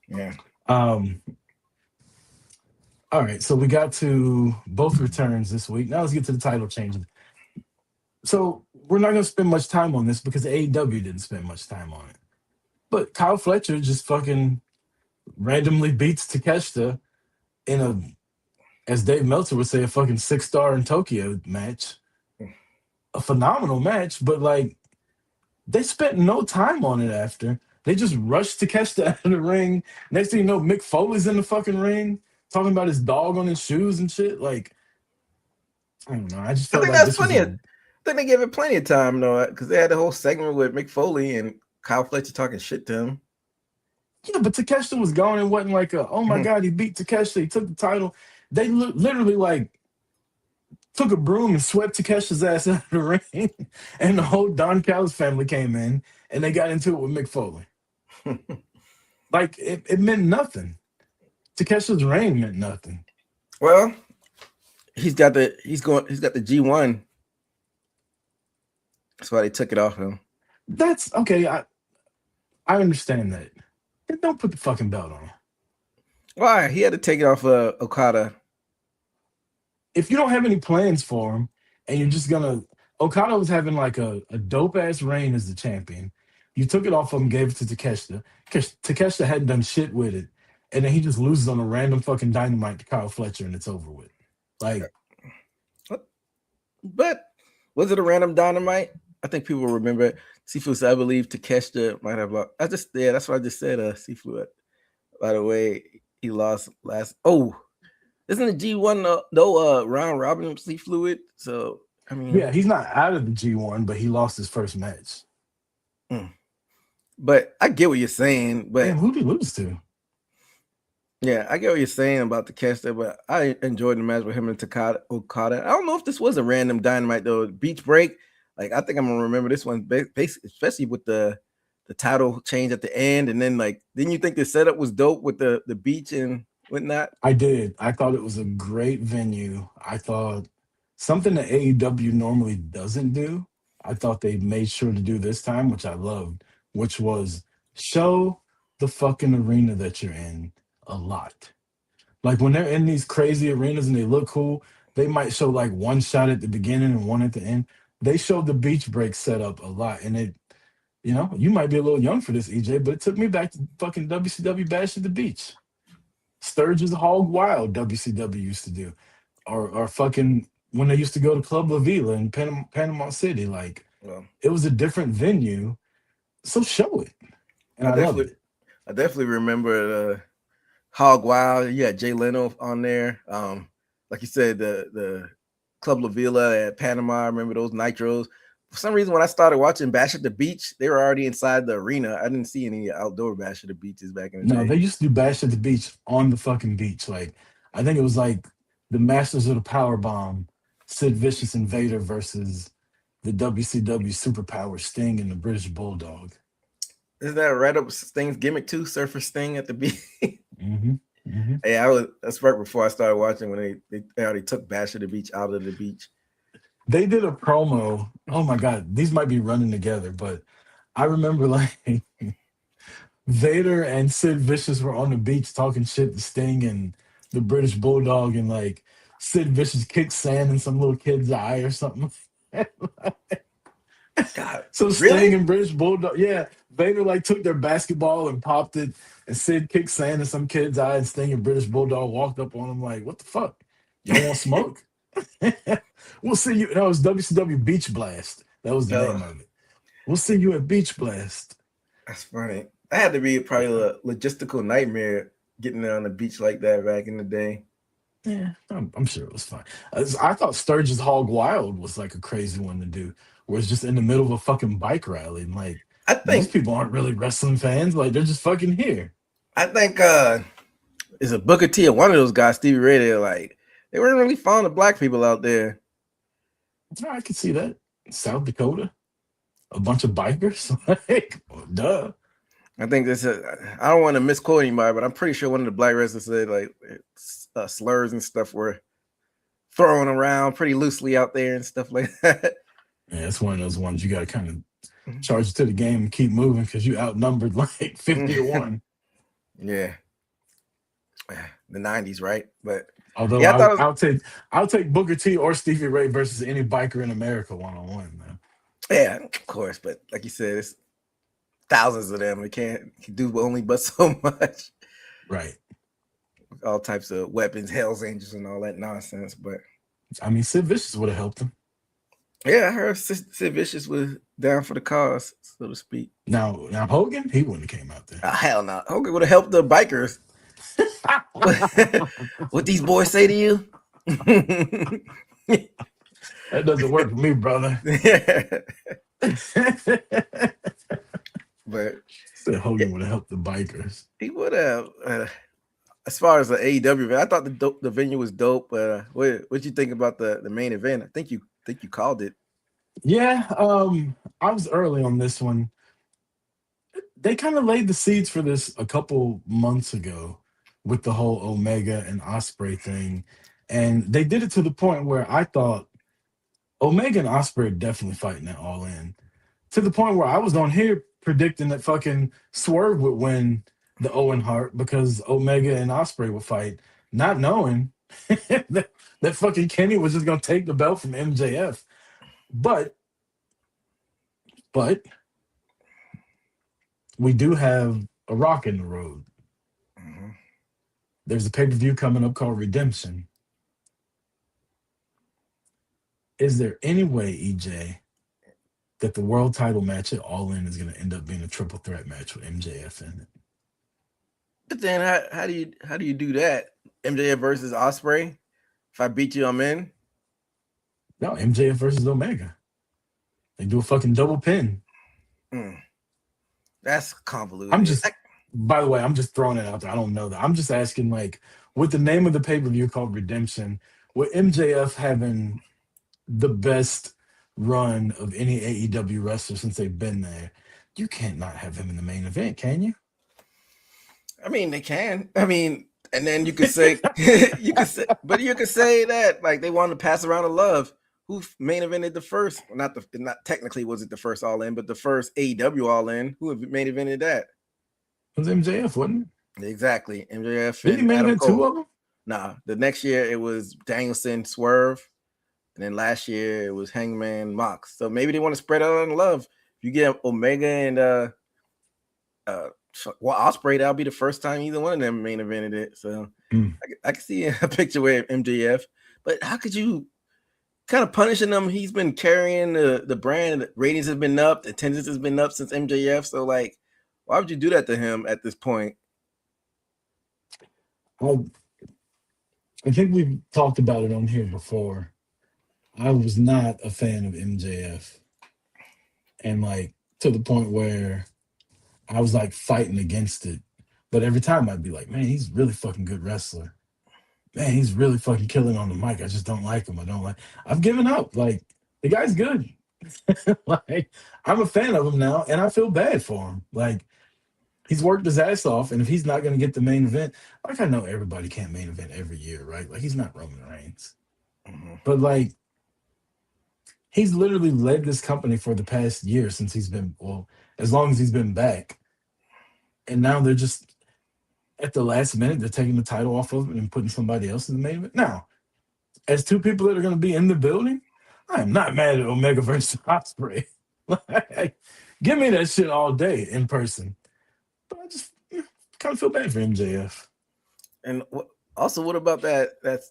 Yeah. All right, so we got to both returns this week. Now let's get to the title changes. So we're not going to spend much time on this because AEW didn't spend much time on it. But Kyle Fletcher just fucking randomly beats Takeshita in a, as Dave Meltzer would say, a fucking 6-star in Tokyo match. A phenomenal match, but like they spent no time on it after. They just rushed Takeshita out of the ring. Next thing you know, Mick Foley's in the fucking ring talking about his dog on his shoes and shit. Like, I don't know. I just I felt think like that's this was funny. I think they gave it plenty of time though, because they had the whole segment with Mick Foley and Kyle Fletcher talking shit to him. yeah, but Takeshita was gone and wasn't like a, oh my God, he beat Takeshita, he took the title. They literally like took a broom and swept Takeshita's ass out of the ring, and the whole Don Callis family came in and they got into it with Mick Foley. Like it meant nothing. Takeshi's reign meant nothing. Well, he's got the G1. That's why they took it off him. That's okay. I understand that. Then don't put the fucking belt on him. Why? He had to take it off Okada. If you don't have any plans for him and you're just gonna, Okada was having like a dope ass reign as the champion. You took it off of him, gave it to Takeshita. Takeshita hadn't done shit with it. And then he just loses on a random fucking Dynamite to Kyle Fletcher and it's over with. Like, but was it a random Dynamite? I think people remember it. Seafood said, I believe Takeshita might have lost. That's what I just said. Seafood. By the way, he lost last. Oh, isn't the G1 no round robin Seafood? So I mean, yeah, he's not out of the G1, but he lost his first match. But I get what you're saying. But damn, who did he lose to? Yeah, I get what you're saying about Takeshita, but I enjoyed the match with him and Okada. I don't know if this was a random Dynamite though. Beach break. Like I think I'm gonna remember this one, especially with the title change at the end, and then like, didn't you think the setup was dope with the beach and whatnot? I did. I thought it was a great venue. I thought something that AEW normally doesn't do. I thought they made sure to do this time, which I loved, which was show the fucking arena that you're in a lot. Like when they're in these crazy arenas and they look cool, they might show like one shot at the beginning and one at the end. They showed the beach break setup a lot, and it, you know, you might be a little young for this, EJ, but it took me back to fucking WCW Bash at the Beach. Sturgis Hog Wild WCW used to do, or fucking when they used to go to Club La Vila in Panama City. Like, it was a different venue, so show it. And I loved it. I definitely remember Hog Wild. You had Jay Leno on there. Like you said, the Club La Vila at Panama. I remember those nitros. For some reason, when I started watching Bash at the Beach, they were already inside the arena. I didn't see any outdoor Bash at the Beaches back in the day. No, they used to do Bash at the Beach on the fucking beach. Like, I think it was like the Masters of the Power Bomb, Sid Vicious and Vader versus the WCW Superpower Sting and the British Bulldog. Isn't that right up Sting's gimmick too? Surfer Sting at the beach. Yeah, that's right before I started watching when they already took Bash at the Beach out of the beach. They did a promo. Oh my God, these might be running together, but I remember like Vader and Sid Vicious were on the beach talking shit to Sting and the British Bulldog, and like Sid Vicious kicked sand in some little kid's eye or something. God, so Sting and British Bulldog, yeah, Vader like took their basketball and popped it, and Sid kicked sand in some kid's eye, and Sting and British Bulldog walked up on him like, "What the fuck? Y'all want smoke?" We'll see you. That was WCW Beach Blast. That was the name of it. We'll see you at Beach Blast. That's funny. That had to be probably a logistical nightmare getting there on the beach like that back in the day. Yeah, I'm sure it was fine. I thought Sturgis Hog Wild was like a crazy one to do, where it's just in the middle of a fucking bike rally. And like, I these think people aren't really wrestling fans. Like, they're just fucking here. I think is a Booker T or one of those guys, Stevie Ray. They're like they weren't really fond of black people out there. Yeah, I could see that. South Dakota, a bunch of bikers. Like, duh. I think this. I don't want to misquote anybody, but I'm pretty sure one of the black wrestlers said like slurs and stuff were thrown around pretty loosely out there and stuff like that. Yeah, it's one of those ones you got to kind of charge to the game and keep moving because you outnumbered like 50-1. Yeah, the '90s, right? But Although yeah, I thought I'll take Booker T or Stevie Ray versus any biker in America one-on-one, man. yeah, of course. But like you said, it's thousands of them. It can't do only but so much. Right. All types of weapons, Hell's Angels, and all that nonsense. But I mean, Sid Vicious would have helped him. yeah, I heard Sid Vicious was down for the cause, so to speak. Now Hogan, he wouldn't have came out there. Oh, hell no. Hogan would have helped the bikers. What these boys say to you? That doesn't work for me, brother. But Said Hogan would have helped the bikers. he would have. As far as the AEW, I thought the venue was dope. But what you think about the main event? I think you called it. Yeah, I was early on this one. They kind of laid the seeds for this a couple months ago with the whole Omega and Ospreay thing, and they did it to the point where I thought Omega and Ospreay are definitely fighting that All In. To the point where I was on here predicting that fucking Swerve would win the Owen Hart because Omega and Ospreay would fight, not knowing that fucking Kenny was just gonna take the belt from MJF. But we do have a rock in the road. Mm-hmm. There's a pay-per-view coming up called Redemption. Is there any way, EJ, that the world title match at All In is going to end up being a triple threat match with MJF in it? But then how do you do that? MJF versus Ospreay? If I beat you, I'm in. No, MJF versus Omega. They do a fucking double pin. That's convoluted. By the way, I'm just throwing it out there. I don't know that. I'm just asking, like, with the name of the pay-per-view called Redemption, with MJF having the best run of any AEW wrestler since they've been there, you can't not have him in the main event, can you? I mean, they can. I mean, and then you could say, you could say that like they wanted to pass around the love. Who main evented the first? Not technically was it the first All In, but the first AEW All In. Who main evented that? It was MJF, wasn't it? Exactly, MJF. Did he main event two of them? Nah, the next year it was Danielson, Swerve, and then last year it was Hangman, Mox. So maybe they want to spread out on love. If you get Omega and Ospreay, that'll be the first time either one of them main evented it. So I can see a picture with MJF, but how could you kind of punishing him? He's been carrying the brand. The ratings have been up. The attendance has been up since MJF. So like, why would you do that to him at this point? Well, I think we've talked about it on here before. I was not a fan of MJF. And like to the point where I was like fighting against it. But every time I'd be like, man, he's a really fucking good wrestler. Man, he's really fucking killing on the mic. I just don't like him. I've given up. Like, the guy's good. Like, I'm a fan of him now, and I feel bad for him. Like, he's worked his ass off, and if he's not going to get the main event, like, I know everybody can't main event every year, right? Like, he's not Roman Reigns. Mm-hmm. But, like, he's literally led this company for the past year since he's been, well, as long as he's been back. And now they're just, at the last minute, they're taking the title off of him and putting somebody else in the main event. Now, as two people that are going to be in the building, I am not mad at Omega versus Ospreay. Like, give me that shit all day in person. But I just kind of feel bad for MJF. And what about that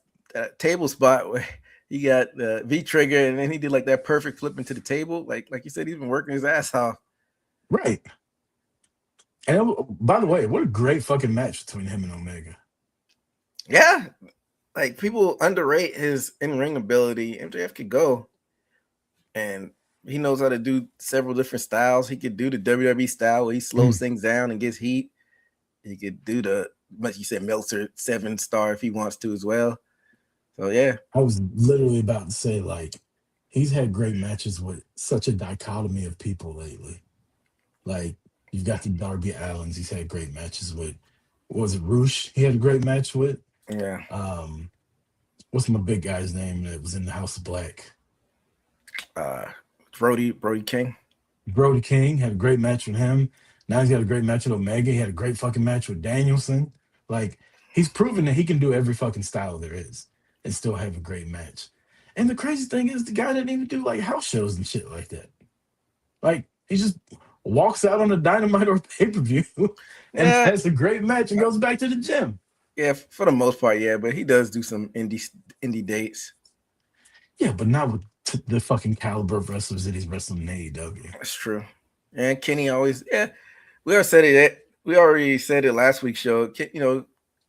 table spot where he got the V trigger and then he did like that perfect flip into the table? Like you said, he's been working his ass off. Right. And by the way, what a great fucking match between him and Omega. Yeah. like people underrate his in-ring ability. MJF could go, and he knows how to do several different styles. He could do the WWE style where he slows things down and gets heat. He could do the, like you said, Meltzer 7-star if he wants to as well. So yeah, I was literally about to say, like, he's had great matches with such a dichotomy of people lately. Like, you've got the Darby Allins, he's had great matches with. What was it, Roosh? He had a great match with. yeah. What's my big guy's name that was in the House of Black? Brody King. Brody King had a great match with him. Now he's got a great match with Omega. He had a great fucking match with Danielson. Like, he's proven that he can do every fucking style there is and still have a great match. And the crazy thing is, the guy didn't even do like house shows and shit like that. Like, he just walks out on a Dynamite or pay-per-view and has a great match and goes back to the gym. Yeah, for the most part, yeah. But he does do some indie dates. Yeah, but not with the fucking caliber of wrestlers that he's wrestling in AEW. That's true. And Kenny always, we already said it last week's show. You know,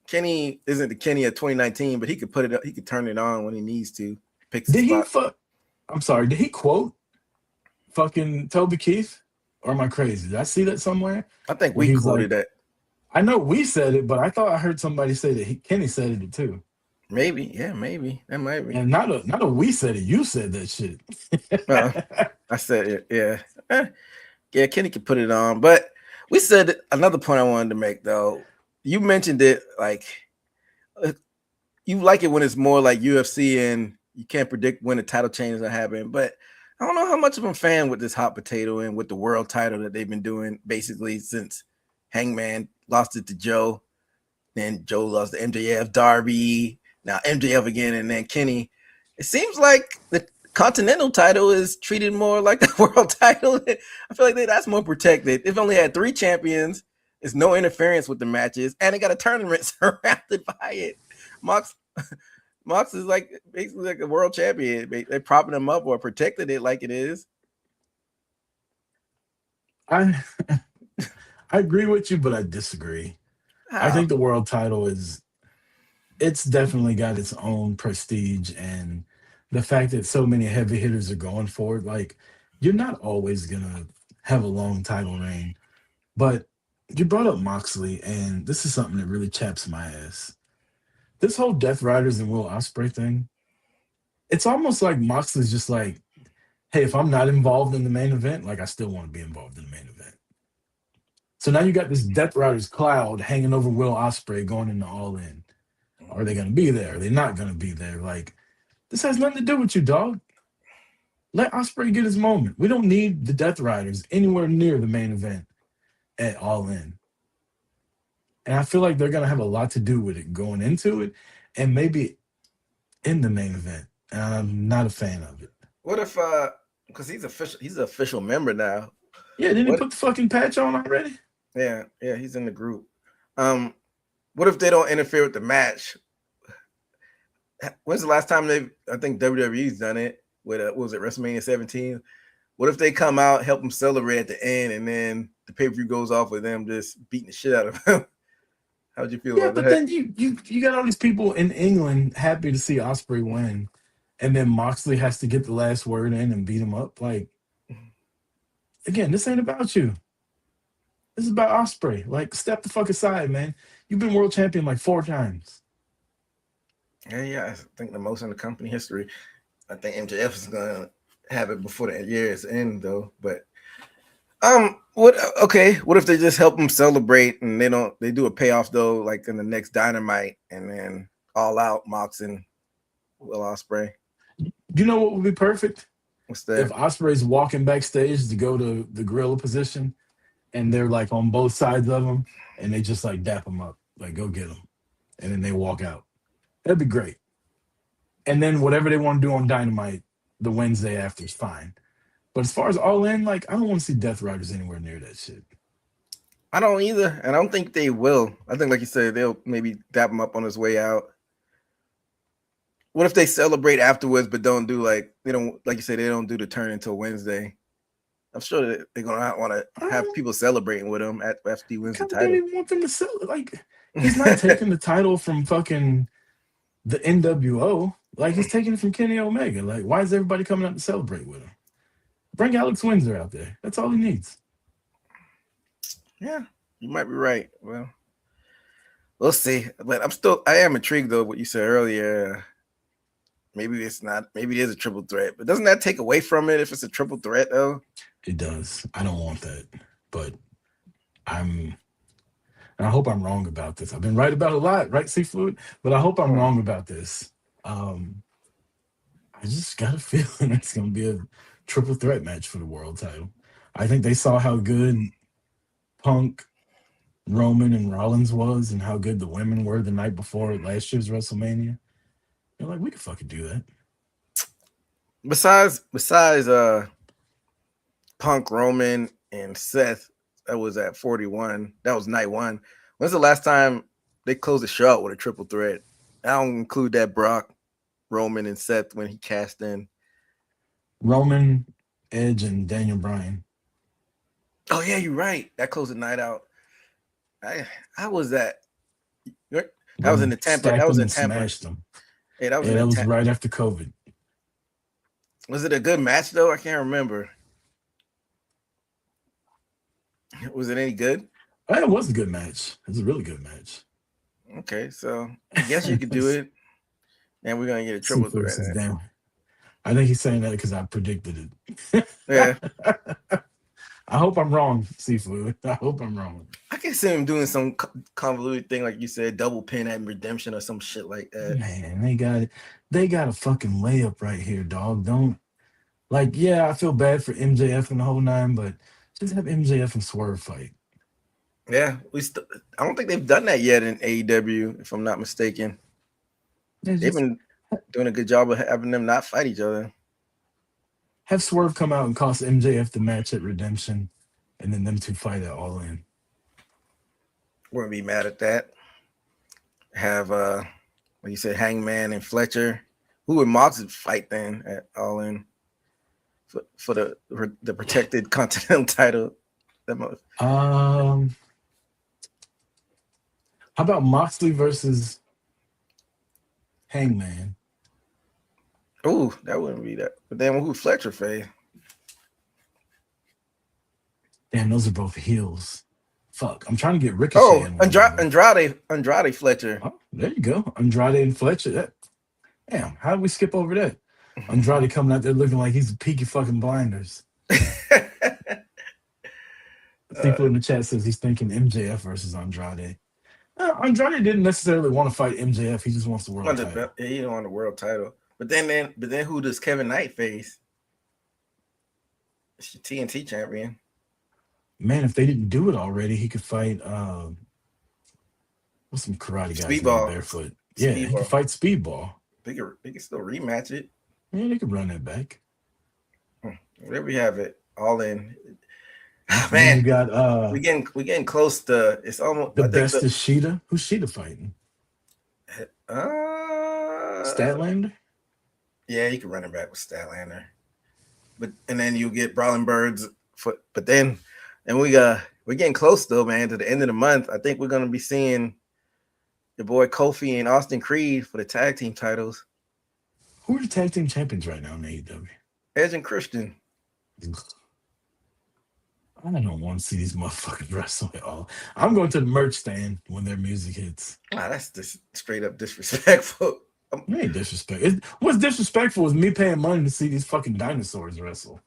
Kenny isn't the Kenny of 2019, but he could put it up. He could turn it on when he needs to. I'm sorry. Did he quote fucking Toby Keith? Or am I crazy? Did I see that somewhere? I think we quoted that. I know we said it, but I thought I heard somebody say that Kenny said it too. Maybe, maybe that might be. And not a we said it. You said that shit. I said it. Yeah, yeah. Kenny could put it on, but we said another point I wanted to make though. You mentioned it like you like it when it's more like UFC and you can't predict when the title changes are happening, but I don't know how much of a fan with this hot potato and with the world title that they've been doing basically since Hangman lost it to Joe, then Joe lost to MJF, Darby, now MJF again, and then Kenny. It seems like the Continental title is treated more like the world title. I feel like that's more protected. They've only had 3 champions. There's no interference with the matches, and they got a tournament surrounded by it. Mox is like basically like a world champion. They're propping him up or protected it like it is. I agree with you, but I disagree. I think the world title it's definitely got its own prestige, and the fact that so many heavy hitters are going for it, like, you're not always gonna have a long title reign. But you brought up Moxley, and this is something that really chaps my ass. This whole Death Riders and Will Ospreay thing, it's almost like Moxley's just like, hey, if I'm not involved in the main event, like, I still want to be involved in the main event. So now you got this Death Riders cloud hanging over Will Ospreay going into All In. Are they going to be there? Are they not going to be there? Like, this has nothing to do with you, dog. Let Ospreay get his moment. We don't need the Death Riders anywhere near the main event at All In. And I feel like they're going to have a lot to do with it going into it and maybe in the main event. And I'm not a fan of it. What if, because he's an official member now. Yeah, didn't he put the fucking patch on already? Yeah, he's in the group. What if they don't interfere with the match? When's the last time I think WWE's done it with what was it, WrestleMania 17? What if they come out, help them celebrate at the end, and then the pay-per-view goes off with them just beating the shit out of him? How'd you feel about that? Yeah, but then you got all these people in England happy to see Ospreay win, and then Moxley has to get the last word in and beat him up. Like, again, this ain't about you. This is about Ospreay. Like, step the fuck aside, man. You've been world champion like 4 times. Yeah, I think the most in the company history. I think MJF is gonna have it before the year's end, though. But what if they just help them celebrate and they do a payoff though, like in the next Dynamite, and then All Out Mox and Will Ospreay? You know what would be perfect? What's that? If Ospreay's walking backstage to go to the gorilla position, and they're like on both sides of him, and they just like dap him up, like, go get him, and then they walk out. That'd be great. And then whatever they want to do on Dynamite the Wednesday after is fine. But as far as All In, like, I don't want to see Death Riders anywhere near that shit. I don't either, and I don't think they will. I think, like you said, they'll maybe dap him up on his way out. What if they celebrate afterwards, but don't do like you said, they don't do the turn until Wednesday? I'm sure that they're gonna want to have people celebrating with him after he wins the title. I don't even want them to celebrate. Like, he's not taking the title from fucking the NWO, like he's taking it from Kenny Omega. Like, why is everybody coming out to celebrate with him? Bring Alex Windsor out there. That's all he needs. Yeah, you might be right. Well, we'll see. But I am intrigued though. What you said earlier. Maybe it's not. Maybe it is a triple threat. But doesn't that take away from it if it's a triple threat though? It does. I don't want that, but I hope I'm wrong about this. I've been right about a lot, right, Seafluid? But I hope I'm wrong about this. I just got a feeling it's going to be a triple threat match for the world title. I think they saw how good Punk, Roman, and Rollins was and how good the women were the night before last year's WrestleMania. They're like, we could fucking do that. Besides Punk, Roman, and Seth, that was at 41. That was night one. When's the last time they closed the show out with a triple threat? I don't include that Brock, Roman, and Seth when he cast in. Roman, Edge, and Daniel Bryan. Oh yeah, you're right. That closed the night out. How was that? That was in the Tampa. That was in Tampa. Smashed them. Yeah, that was right after COVID. Was it a good match though? I can't remember. Was it any good? Oh, it was a good match. It was a really good match. Okay, so I guess you could do it. And we're gonna get a triple threat. Damn. I think he's saying that because I predicted it. Yeah. I hope I'm wrong, Seafood. I hope I'm wrong. I can see him doing some convoluted thing, like you said, double pin at Redemption or some shit like that. Man, they got a fucking layup right here, dog. Don't I feel bad for MJF and the whole nine, but just have MJF and Swerve fight. Yeah, I don't think they've done that yet in AEW, if I'm not mistaken. They've been doing a good job of having them not fight each other. Have Swerve come out and cost MJF the match at Redemption, and then them two fight at All In. Wouldn't be mad at that. Have like you said, Hangman and Fletcher. Who would Mox fight then at All In for the protected Continental title? How about Moxley versus Hangman? Oh, that wouldn't be that. But then who Fletcher face? Damn, those are both heels. Fuck, I'm trying to get Ricochet. Oh, Andrade Fletcher. Oh, there you go, Andrade and Fletcher. Damn, how did we skip over that? Andrade coming out there looking like he's Peaky fucking Blinders. People in the chat says he's thinking MJF versus Andrade. Andrade didn't necessarily want to fight MJF. He just wants the world title. He don't want the world title. But then who does Kevin Knight face? It's your TNT champion. Man, if they didn't do it already, he could fight what's some karate guys Speedball. Barefoot. Yeah, Speedball. He could fight Speedball. They could still rematch it. Yeah, they could run that back. There we have it. All In. Man, you got we're getting close to it's almost the best is Sheeta. Who's Sheeta fighting? Statlander? Yeah, you can run it back with Statlander. And then you get Brawling Birds we're getting close though, man, to the end of the month. I think we're gonna be seeing your boy Kofi and Austin Creed for the tag team titles. Who are the tag team champions right now in AEW? Edge and Christian. I don't want to see these motherfuckers wrestle at all. I'm going to the merch stand when their music hits. That's just straight up disrespectful. It ain't disrespect. What's disrespectful is me paying money to see these fucking dinosaurs wrestle.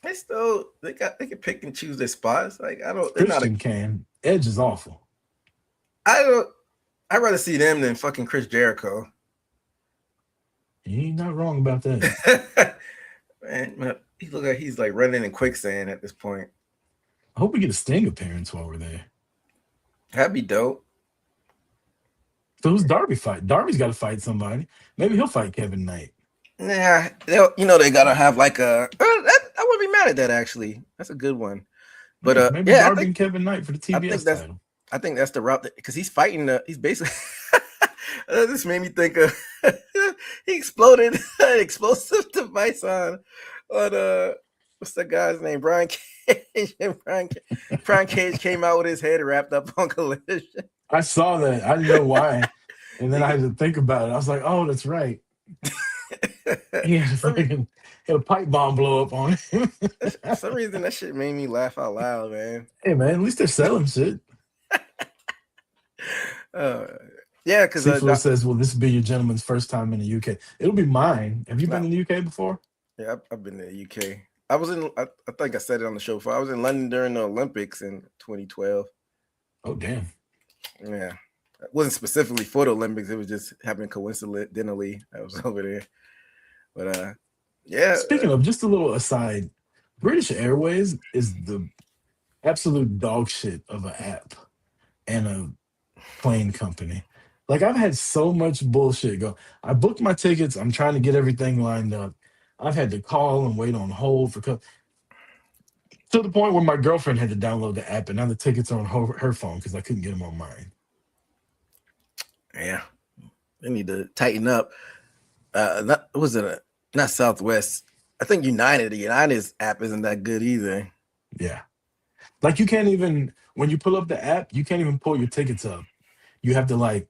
They can pick and choose their spots. Like Christian can. Edge is awful. I'd rather see them than fucking Chris Jericho. You ain't not wrong about that. Man, he look like he's like running in quicksand at this point. I hope we get a Sting appearance while we're there. That'd be dope. So who's Darby fight? Darby's got to fight somebody. Maybe he'll fight Kevin Knight. Nah, they gotta have like I wouldn't be mad at that actually. That's a good one. But maybe Darby and Kevin Knight for the TBS title. I think that's the route because he's fighting. He's basically. This made me think of he exploded an explosive device on what's that guy's name? Brian Cage. Brian Cage came out with his head wrapped up on Collision. I saw that. I didn't know why. And then I had to think about it. I was like, oh, that's right. He had a pipe bomb blow up on him. For some reason, that shit made me laugh out loud, man. Hey, man, at least they're selling shit. Yeah, because Seafood says, "Will this be your gentleman's first time in the UK?" It'll be mine. Have you been in the UK before? Yeah, I've been to the UK. I was in. I think I said it on the show before. I was in London during the Olympics in 2012. Oh, damn. Yeah, it wasn't specifically for the Olympics. It was just happened coincidentally. I was over there. But yeah. Speaking of, just a little aside, British Airways is the absolute dog shit of an app and a plane company. Like, I've had so much bullshit go. I booked my tickets. I'm trying to get everything lined up. I've had to call and wait on hold to the point where my girlfriend had to download the app, and now the tickets are on her phone because I couldn't get them on mine. Yeah, they need to tighten up. Not Southwest. I think United. The United's app isn't that good either. Yeah. Like, you can't even, when you pull up the app, you can't even pull your tickets up. You have to, like,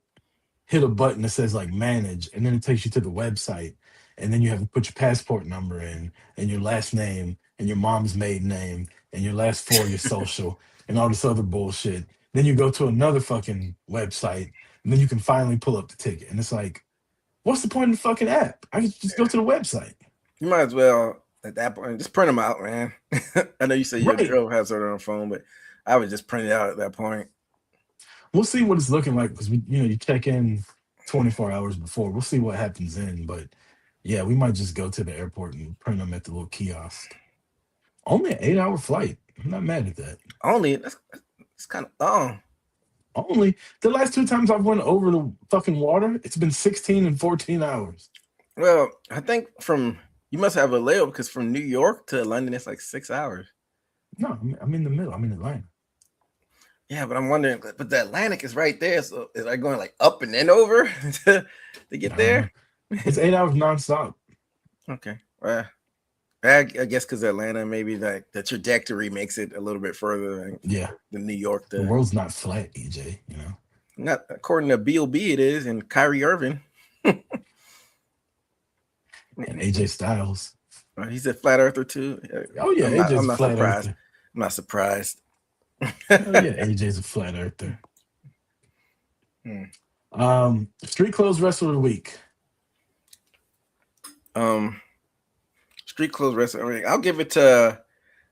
hit a button that says, like, manage, and then it takes you to the website. And then you have to put your passport number in, and your last name, and your mom's maiden name, and your last four of your social, and all this other bullshit. Then you go to another fucking website, and then you can finally pull up the ticket. And it's like, what's the point of the fucking app? I can just go to the website. You might as well, at that point, just print them out, man. I know you said your girl has it on her phone, but I would just print it out at that point. We'll see what it's looking like because you check in 24 hours before. We'll see what happens then. But yeah, we might just go to the airport and print them at the little kiosk. Only an 8-hour flight. I'm not mad at that. It's kind of long. Only the last 2 times I've went over the fucking water, it's been 16 and 14 hours. Well, I think you must have a layover because from New York to London, it's like 6 hours. No, I'm in the middle. I'm in Atlanta. Yeah, but I'm wondering, but the Atlantic is right there. So is I going like up and then over to get there? It's 8 hours nonstop. Okay. Well, I guess because Atlanta, maybe like the trajectory makes it a little bit further than New York. The world's not flat, EJ, Not according to B.O.B. it is, and Kyrie Irving. And AJ Styles. He's a flat earther too. Oh yeah, AJ's a flat earther. I'm not surprised. Oh yeah, AJ's a flat earther. Street clothes wrestler of the week. Street clothes wrestler. I'll give it to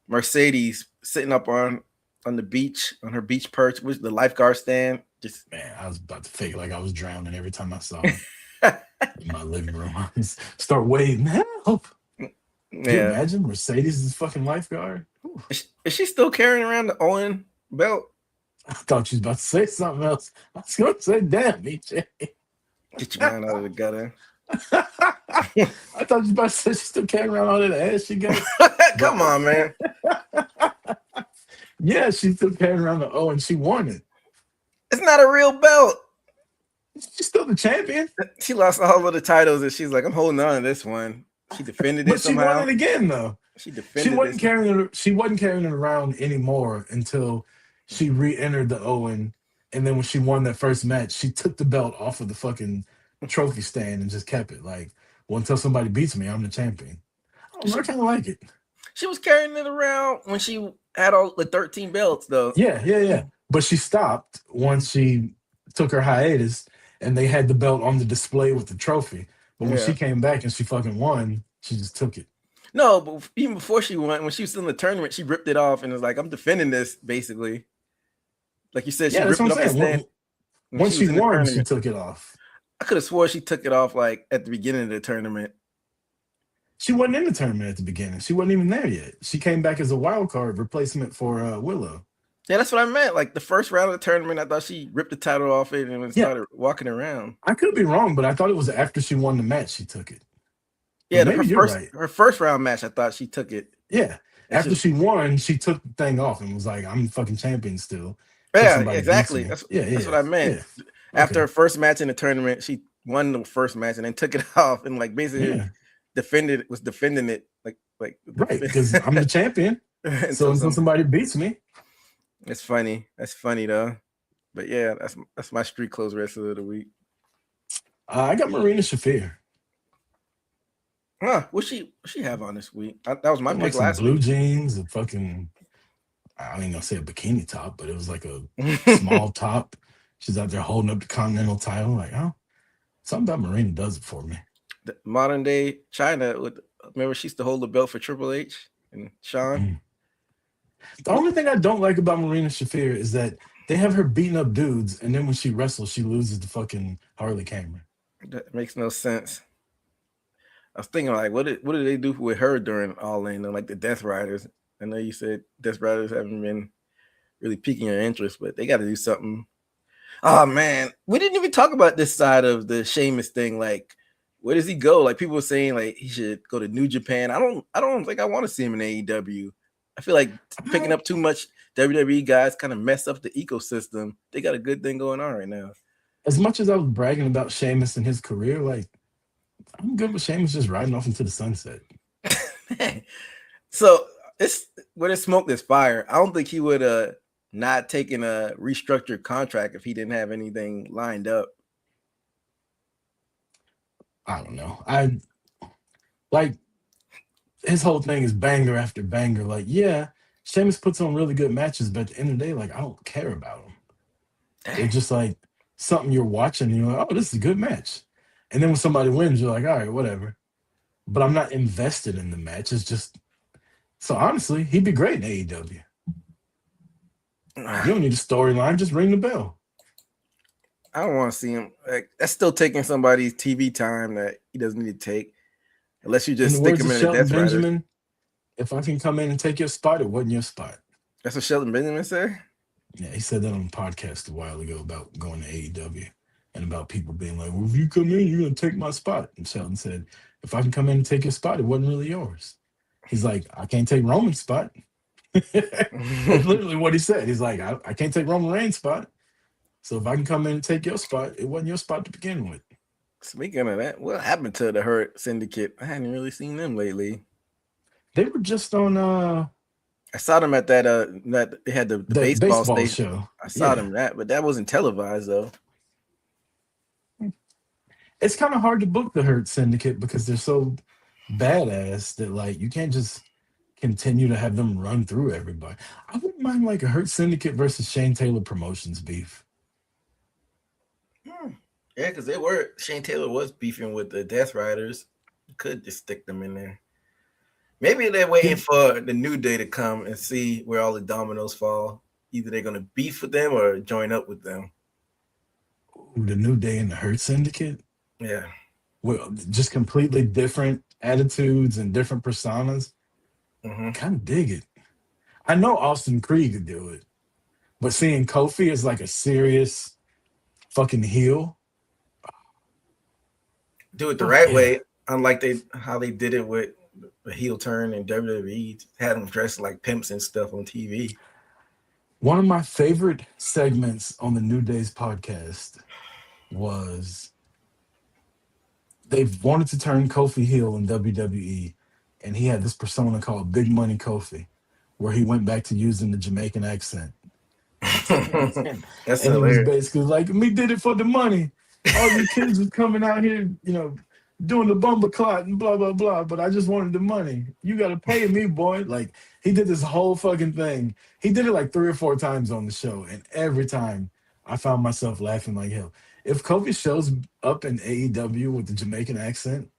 Mercedes sitting up on the beach on her beach perch with the lifeguard stand. Just man, I was about to fake like I was drowning every time I saw her in my living room. I just start waving, help. Can you imagine Mercedes is fucking lifeguard? Is she still carrying around the Owen belt? I thought she was about to say something else. I was going to say, damn, EJ. Get your mind out of the gutter. I thought you was about to say she's still carrying around all that ass she got. Come on, man. Yeah, she's still carrying around the O and she won it. It's not a real belt. She's still the champion. She lost all of the titles and she's like, I'm holding on to this one. She defended it somehow. But she won it again, though. She defended She wasn't carrying it around anymore until she re-entered the Owen. And then when she won that first match, she took the belt off of the fucking trophy stand and just kept it. Like, well, until somebody beats me, I'm the champion. I kind of like it. She was carrying it around when she had all the 13 belts, though. Yeah. But she stopped once she took her hiatus and they had the belt on the display with the trophy. But when she came back and she fucking won, she just took it. No, but even before she won, when she was still in the tournament, she ripped it off and was like, I'm defending this, basically. Like you said, she ripped it off the stand. Once she won, she took it off. I could have swore she took it off like at the beginning of the tournament. She wasn't in the tournament at the beginning. She wasn't even there yet. She came back as a wild card replacement for Willow. Yeah, that's what I meant. Like the first round of the tournament, I thought she ripped the title off it and started walking around. I could be wrong, but I thought it was after she won the match she took it. Yeah, her first round match, I thought she took it. Yeah. After she won, she took the thing off and was like, I'm fucking champion still. Yeah, exactly. That's what I meant. Yeah. After her first match in the tournament, she won the first match and then took it off and like basically defending it like right, because I'm the champion. So until somebody beats me. It's funny. That's funny though. But yeah, that's my street clothes wrestler of the week. I got Marina Shafir. Huh? What she have on this week? That was my Like pick some last blue week. jeans, a fucking, I ain't gonna say a bikini top, but it was like a small top. She's out there holding up the Continental title. Like, oh, something about Marina does it for me. The modern day China. Remember she used to hold the belt for Triple H and Shawn. Mm. The only thing I don't like about Marina Shafir is that they have her beating up dudes, and then when she wrestles, she loses the fucking Harley Cameron. That makes no sense. I was thinking like, what did they do with her during All In? Like the Death Riders. I know you said Death Riders haven't been really piquing your interest, but they got to do something. Oh man, we didn't even talk about this side of the Sheamus thing. Like, where does he go? Like people were saying, like he should go to New Japan. I don't think I want to see him in AEW. I feel like picking up too much WWE guys kind of mess up the ecosystem. They got a good thing going on right now. As much as I was bragging about Sheamus and his career, like I'm good with Sheamus just riding off into the sunset. So it's where there's smoke, there's fire. I don't think he would not taken a restructured contract if he didn't have anything lined up. I don't know. I like his whole thing is banger after banger. Like, yeah, Sheamus puts on really good matches, but at the end of the day, like I don't care about them. They're just like something you're watching and you're like, oh, this is a good match. And then when somebody wins, you're like, all right, whatever. But I'm not invested in the match. It's just so honestly, he'd be great in AEW. You don't need a storyline, just ring the bell. I don't want to see him. Like that's still taking somebody's TV time that he doesn't need to take, unless you just In the stick words him of in a Shelton Death Rider. Benjamin, if I can come in and take your spot, it wasn't your spot. That's what Shelton Benjamin said. Yeah, he said that on a podcast a while ago about going to AEW and about people being like, well, if you come in, you're going to take my spot. And Shelton said, if I can come in and take your spot, it wasn't really yours. He's like, I can't take Roman's spot. That's literally what he said. He's like, I can't take Roman Reigns' spot. So if I can come in and take your spot, it wasn't your spot to begin with. Speaking of that, what happened to the Hurt Syndicate? I hadn't really seen them lately. They were just on I saw them at that they had the baseball station show. I saw them but that wasn't televised though. It's kind of hard to book the Hurt Syndicate because they're so badass that like you can't just continue to have them run through everybody. I wouldn't mind like a Hurt Syndicate versus Shane Taylor Promotions beef. Yeah, because Shane Taylor was beefing with the Death Riders. You could just stick them in there. Maybe they're waiting for the New Day to come and see where all the dominoes fall. Either they're going to beef with them or join up with them. Ooh, the New Day and the Hurt Syndicate? Yeah. Well, just completely different attitudes and different personas. Mm-hmm. Kind of dig it. I know Austin Creed could do it, but seeing Kofi as like a serious fucking heel. Do it the right way, unlike how they did it with the heel turn in WWE, had them dressed like pimps and stuff on TV. One of my favorite segments on the New Day's podcast was they wanted to turn Kofi heel in WWE, and he had this persona called Big Money Kofi, where he went back to using the Jamaican accent. And he was basically like, me did it for the money. All you kids was coming out here, doing the bumper clot and blah, blah, blah, but I just wanted the money. You got to pay me, boy. Like, he did this whole fucking thing. He did it like 3 or 4 times on the show, and every time I found myself laughing like hell. If Kofi shows up in AEW with the Jamaican accent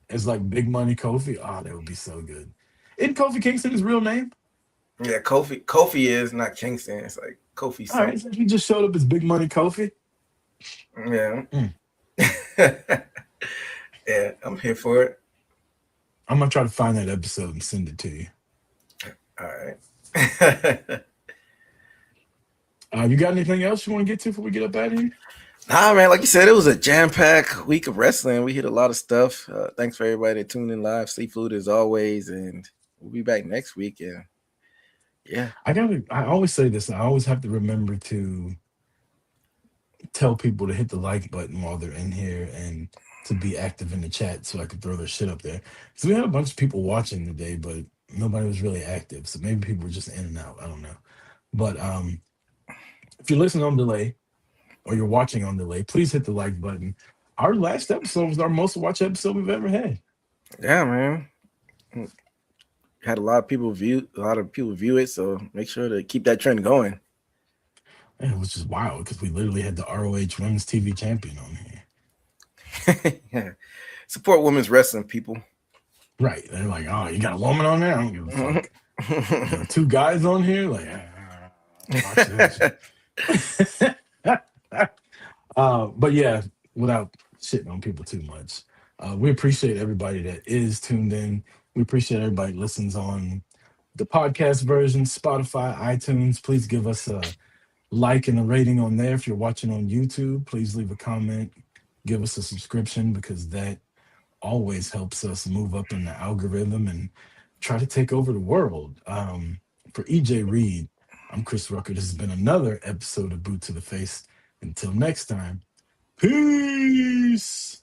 as like Big Money Kofi, that would be so good. Isn't Kofi Kingston his real name? Yeah, Kofi is not Kingston. It's like Kofi. All right, so he just showed up as Big Money Kofi. Yeah. Yeah, I'm here for it. I'm gonna try to find that episode and send it to you. All right. You got anything else you want to get to before we get up out of here? Nah, man. Like you said, it was a jam-packed week of wrestling. We hit a lot of stuff. Thanks for everybody that tuned in live. Seafood as always, and we'll be back next week. And yeah, I always say this. I always have to remember to tell people to hit the like button while they're in here and to be active in the chat so I can throw their shit up there. So we had a bunch of people watching today, but nobody was really active. So maybe people were just in and out. I don't know. But if you're listening on delay or you're watching on delay, please hit the like button. our last episode was our most watched episode we've ever had. Yeah, man. Had a lot of people view it, so make sure to keep that trend going. Man, it was just wild because we literally had the ROH Women's TV Champion on here. Yeah. Support women's wrestling, people. Right. They're like, oh, you got a woman on there? I don't give a fuck. Two guys on here? Like, watch that shit. But yeah, without shitting on people too much, we appreciate everybody that is tuned in. We appreciate everybody that listens on the podcast version, Spotify, iTunes. Please give us a like and a rating on there. If you're watching on YouTube, please leave a comment, give us a subscription, because that always helps us move up in the algorithm and try to take over the world. For EJ Reed, I'm Chris Rucker. This has been another episode of Boot to the Face. Until next time, peace.